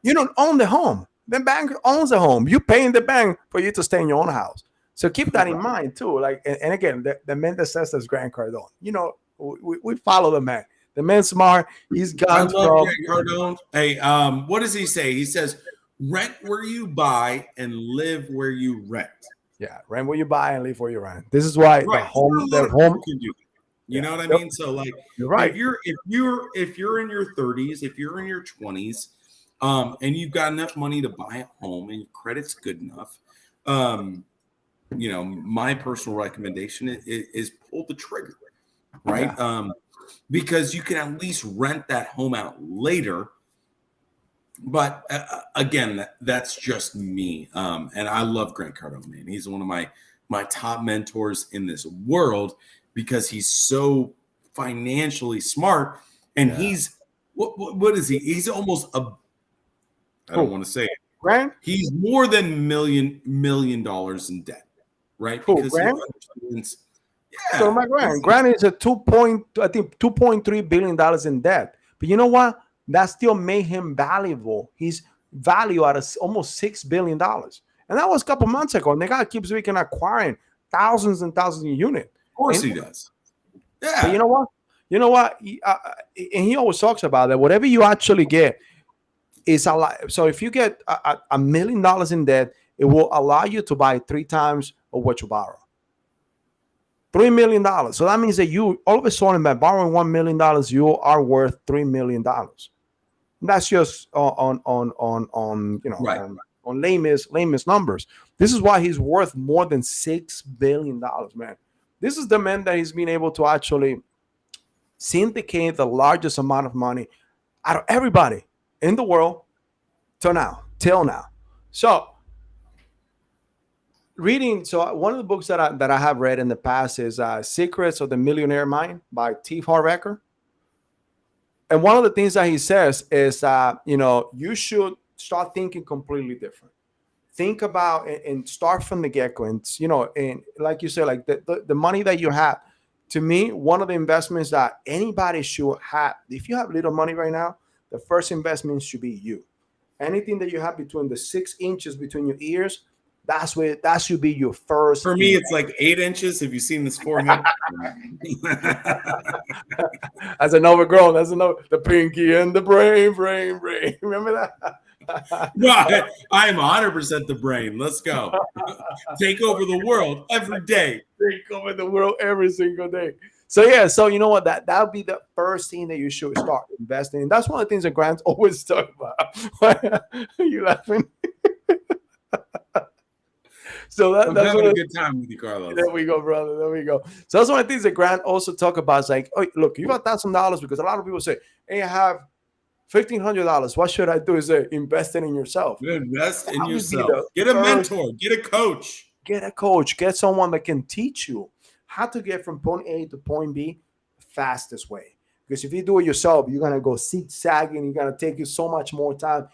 you don't own the home. The bank owns the home. You paying the bank for you to stay in your own house. So keep that in mind too. Like, and again, the man that says that's Grant Cardone. You know, we follow the man. The man's smart. He's I gone love from. Grant Cardone. Hey, what does he say? He says, "Rent where you buy and live where you rent." Yeah, rent where you buy and live where you rent. This is why Right. That's what a lot of people can do. You know what I mean? So, like, you're right. if you're in your 30s, if you're in your 20s, and you've got enough money to buy a home and your credit's good enough, you know, my personal recommendation is pull the trigger, right? Yeah. Because you can at least rent that home out later. But again, that's just me. And I love Grant Cardone, man. He's one of my top mentors in this world because he's so financially smart. And he's what is he? He's almost I don't want to say it. Grant? He's more than million dollars in debt, right? Who, Because Grant? he understands. So my Grant is a 2.3 billion dollars in debt. But you know what? That still made him valuable. He's valued at almost $6 billion. And that was a couple months ago. And the guy keeps acquiring thousands and thousands of units. Of course he does. Yeah. But you know what? You know what? And he always talks about that. Whatever you actually get is a lot. So if you get $1 million in debt, it will allow you to buy 3 times of what you borrow. $3 million. So that means that you all of a sudden by borrowing $1 million, you are worth $3 million. That's just on you know right. on lamest numbers. This is why he's worth more than $6 billion, man. This is the man that he's been able to actually syndicate the largest amount of money out of everybody in the world till now. So reading, so one of the books that I have read in the past is Secrets of the Millionaire Mind by T. Harv Eker. And one of the things that he says is you know, you should start thinking completely different. Think about and start from the get-go. And you know, and like you said, like the money that you have, to me, one of the investments that anybody should have, if you have little money right now, the first investment should be you. Anything that you have between the 6 inches between your ears, that should be your first. For me, it's like 8 inches. Have you seen this forehead? As an overgrown, the pinky and the brain. Remember that? No, I'm 100% the brain. Let's go. Take over the world every day. Take over the world every single day. So yeah, so you know what? That would be the first thing that you should start investing in. That's one of the things that Grant always talk about. You laughing? So I'm having a good time with you, Carlos. There we go, brother. There we go. So that's one of the things that Grant also talk about. Is like, oh, look, you got $1,000 because a lot of people say, hey, I have $1,500. What should I do? Is invest in yourself. Invest in yourself. Get a mentor. Get a coach. Get a coach. Get someone that can teach you how to get from point A to point B the fastest way. Because if you do it yourself, you're gonna go zigzagging. You're gonna take you so much more time.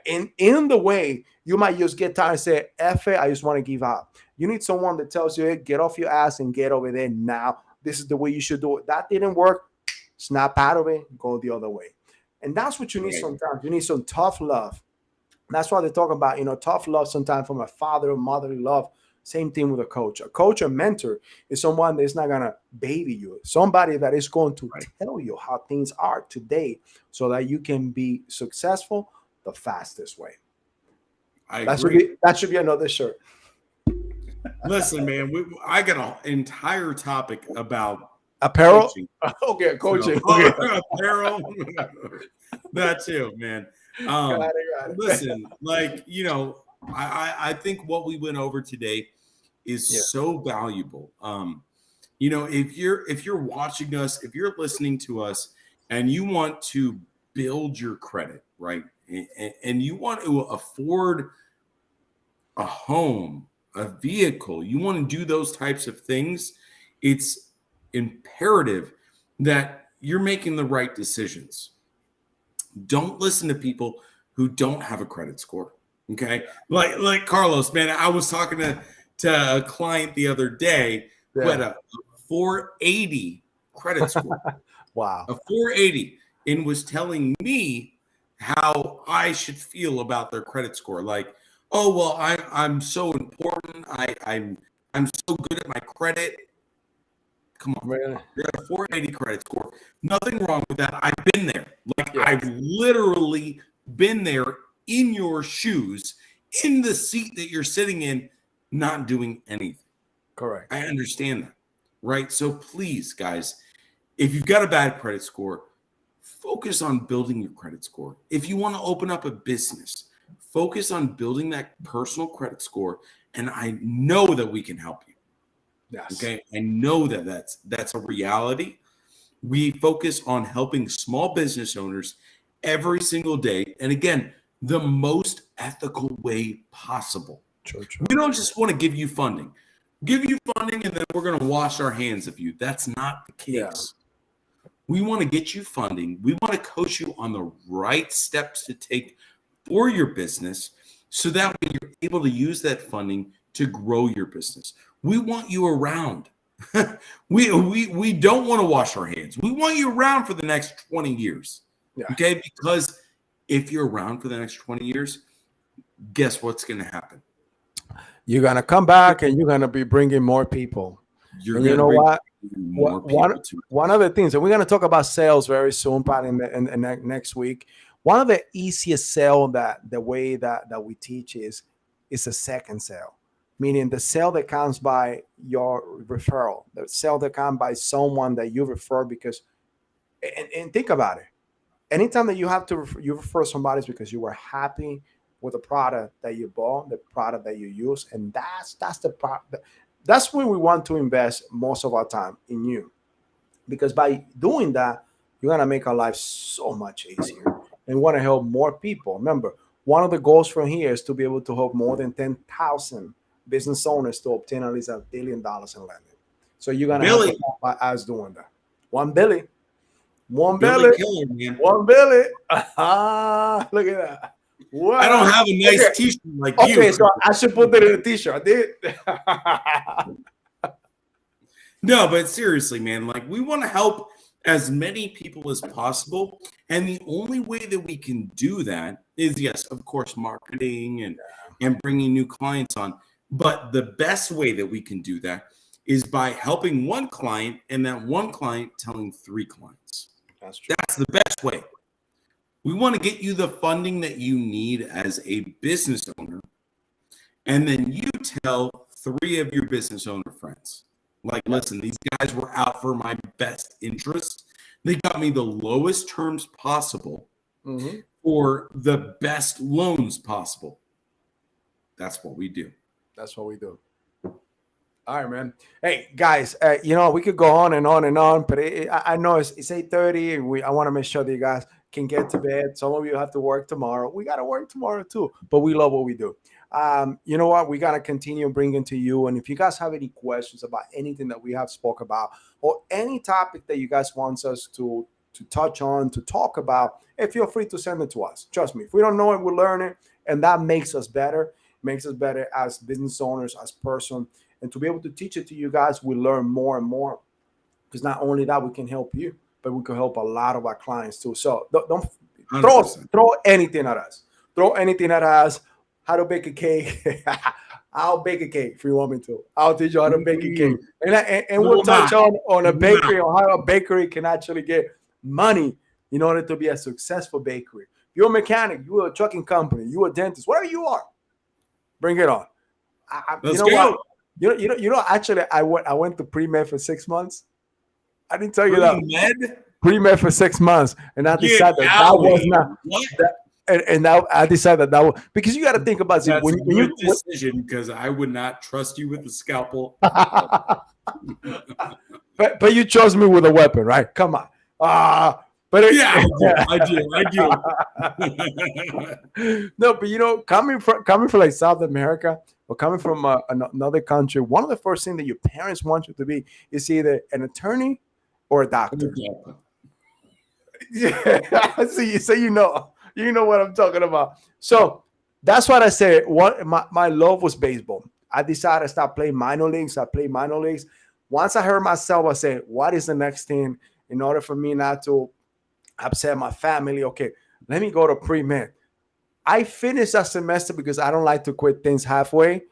In the way, you might just get tired and say, F it, I just want to give up. You need someone that tells you, hey, get off your ass and get over there now. This is the way you should do it. That didn't work. Snap out of it. Go the other way. And that's what you need sometimes. You need some tough love. That's why they talk about, you know, tough love sometimes from a father or motherly love. Same thing with a coach. A coach or mentor is someone that's not going to baby you. Somebody that is going to tell you how things are today so that you can be successful the fastest way. That should be another shirt. Listen, man, I got an entire topic about apparel. Coaching. Okay, coaching. So, apparel. That too, man. Got it. Listen, like, you know, I think what we went over today is so valuable. You know, if you're watching us, if you're listening to us, and you want to build your credit, right? And you want to afford a home, a vehicle, you want to do those types of things, it's imperative that you're making the right decisions. Don't listen to people who don't have a credit score. Okay. Like Carlos, man, I was talking to a client the other day who had a 480 credit score. Wow. A 480, and was telling me how I should feel about their credit score. Like, oh, well, I'm so important. I I'm so good at my credit. Come on. Really? You're at a 480 credit score. Nothing wrong with that. I've been there. Like, Yeah. I've literally been there in your shoes, in the seat that you're sitting in, not doing anything. Correct. I understand that, right? So please, guys, if you've got a bad credit score, focus on building your credit score. If you want to open up a business, focus on building that personal credit score. And I know that we can help you. Yes. Okay. I know that that's a reality. We focus on helping small business owners every single day. And again, the most ethical way possible. True. We don't just want to give you funding. Give you funding and then we're going to wash our hands of you. That's not the case. Yeah. We want to get you funding. We want to coach you on the right steps to take for your business so that way you're able to use that funding to grow your business. We want you around. we don't want to wash our hands. We want you around for the next 20 years. Yeah. Okay? Because if you're around for the next 20 years, guess what's going to happen? You're going to come back and you're going to be bringing more people. You're and you know what? One of the things, and we're going to talk about sales very soon, Pat, in next week. One of the easiest sale that the way that we teach is a second sale, meaning the sale that comes by your referral, the sale that comes by someone that you refer because, and think about it. Anytime that you have to you refer somebody is because you were happy with the product that you bought, the product that you use, and that's the product. That's when we want to invest most of our time in you, because by doing that, you're gonna make our life so much easier and want to help more people. Remember, one of the goals from here is to be able to help more than 10,000 business owners to obtain at least $1 billion in lending. So you're gonna help us doing that. $1 billion. One Billy. One Billy. Look at that. Wow. I don't have a nice t-shirt like you. Okay, so I should put that in a t-shirt. I did. No, but seriously, man, like we want to help as many people as possible. And the only way that we can do that is, yes, of course, marketing and bringing new clients on. But the best way that we can do that is by helping one client and that one client telling 3 clients. That's true. That's the best way. We want to get you the funding that you need as a business owner. And then you tell 3 of your business owner friends. Like, listen, these guys were out for my best interest. They got me the lowest terms possible for the best loans possible. That's what we do. That's what we do. All right, man. Hey, guys, we could go on and on and on, but I know it's 8:30, and I want to make sure that you guys can get to bed. Some of you have to work tomorrow. We got to work tomorrow too, but we love what we do. You know what? We got to continue bringing to you. And if you guys have any questions about anything that we have spoke about or any topic that you guys want us to touch on, to talk about, feel free to send it to us. Trust me, if we don't know it, we'll learn it. And that makes us better, as business owners, as person. And to be able to teach it to you guys, we learn more and more. Because not only that, we can help you, but we can help a lot of our clients too. So don't throw anything at us. Throw anything at us. How to bake a cake. I'll bake a cake if you want me to. I'll teach you how to bake a cake. And we'll touch on a bakery or how a bakery can actually get money in order to be a successful bakery. If you're a mechanic, you're a trucking company, you're a dentist, whatever you are, bring it on. Let's go. Actually, I went to pre-med for 6 months. I didn't tell you that. Pre-med for 6 months. And I decided that was not. And now I decided that was because you got to think about it. When you decision, because I would not trust you with the scalpel. but you chose me with a weapon, right? Come on. I do. No, but coming from like South America or coming from another country, one of the first things that your parents want you to be is either an attorney or a doctor. Yeah, so you know what I'm talking about. So that's what I said. My love was baseball. I decided to stop playing minor leagues. I played minor leagues. Once I heard myself, I said, what is the next thing in order for me not to upset my family? Okay, let me go to pre-med. I finished that semester because I don't like to quit things halfway.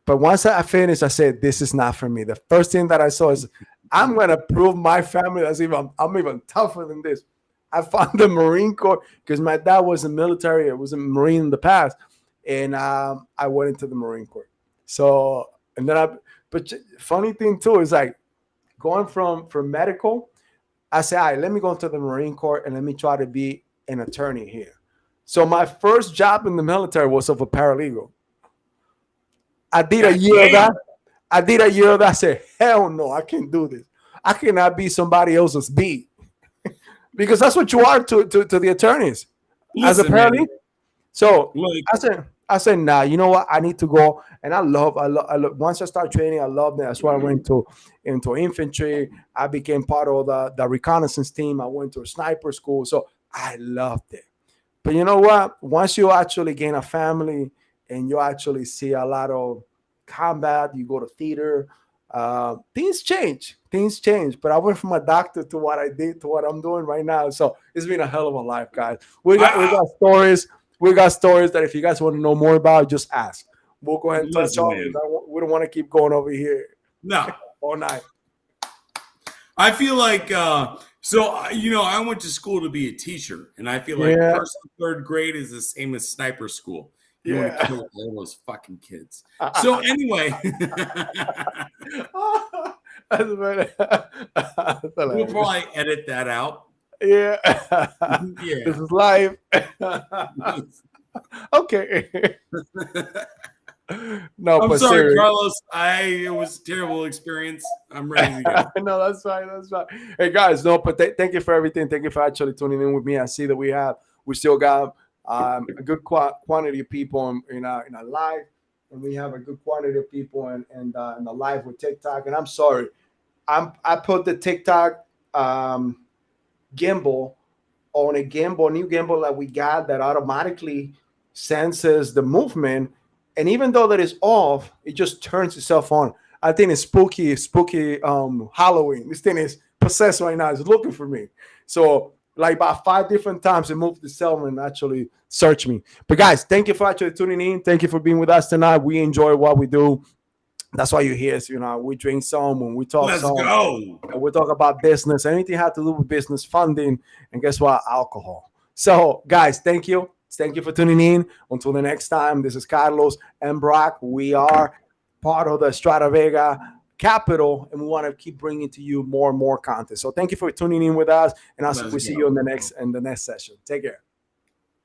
But once I finished, I said, this is not for me. The first thing that I saw is, I'm going to prove my family as even I'm even tougher than this. I found the Marine Corps because my dad was in the military. I was a Marine in the past. And I went into the Marine Corps. So, and then but funny thing too is like going from medical, I said, all right, let me go into the Marine Corps and let me try to be an attorney here. So my first job in the military was of a paralegal. I did a year of that. I did a year of that. I said, hell no, I can't do this. I cannot be somebody else's beat. Because that's what you are to the attorneys. As a paralegal. So I said, nah, you know what? I need to go. And I love, once I start training, I love that. That's why I went into infantry. I became part of the reconnaissance team. I went to a sniper school. So I loved it. But you know what? Once you actually gain a family and you actually see a lot of combat, you go to theater, things change. Things change. But I went from a doctor to what I did to what I'm doing right now. So it's been a hell of a life, guys. We got stories. We got stories that if you guys want to know more about, just ask. We'll go ahead and touch on. We don't want to keep going over here. No. All night. I feel like, I went to school to be a teacher, and I feel like first and third grade is the same as sniper school. You want to kill all those fucking kids. So anyway. We'll probably edit that out. Yeah. This is live. Okay. No, I'm sorry, serious. Carlos. It was a terrible experience. I'm ready to go. No, that's fine. That's fine. Hey guys, no, but thank you for everything. Thank you for actually tuning in with me. I see that we still got a good quantity of people in our live, and we have a good quantity of people in the live with TikTok. And I'm sorry, I put the TikTok gimbal on a new gimbal that we got that automatically senses the movement, and even though that is off, it just turns itself on. I think it's spooky Halloween. This thing is possessed right now. It's looking for me. So like about 5 different times it moved itself and actually searched me. But guys, thank you for actually tuning in. Thank you for being with us tonight. We enjoy what we do. That's why you're here. So, we drink some and we talk some. Let's go. And we talk about business. Anything have to do with business, funding, and guess what? Alcohol. So, guys, thank you. Thank you for tuning in. Until the next time, this is Carlos and Brock. We are part of the Estrada Vega capital, and we want to keep bringing to you more and more content. So thank you for tuning in with us, and I'll see you in the next session. Take care.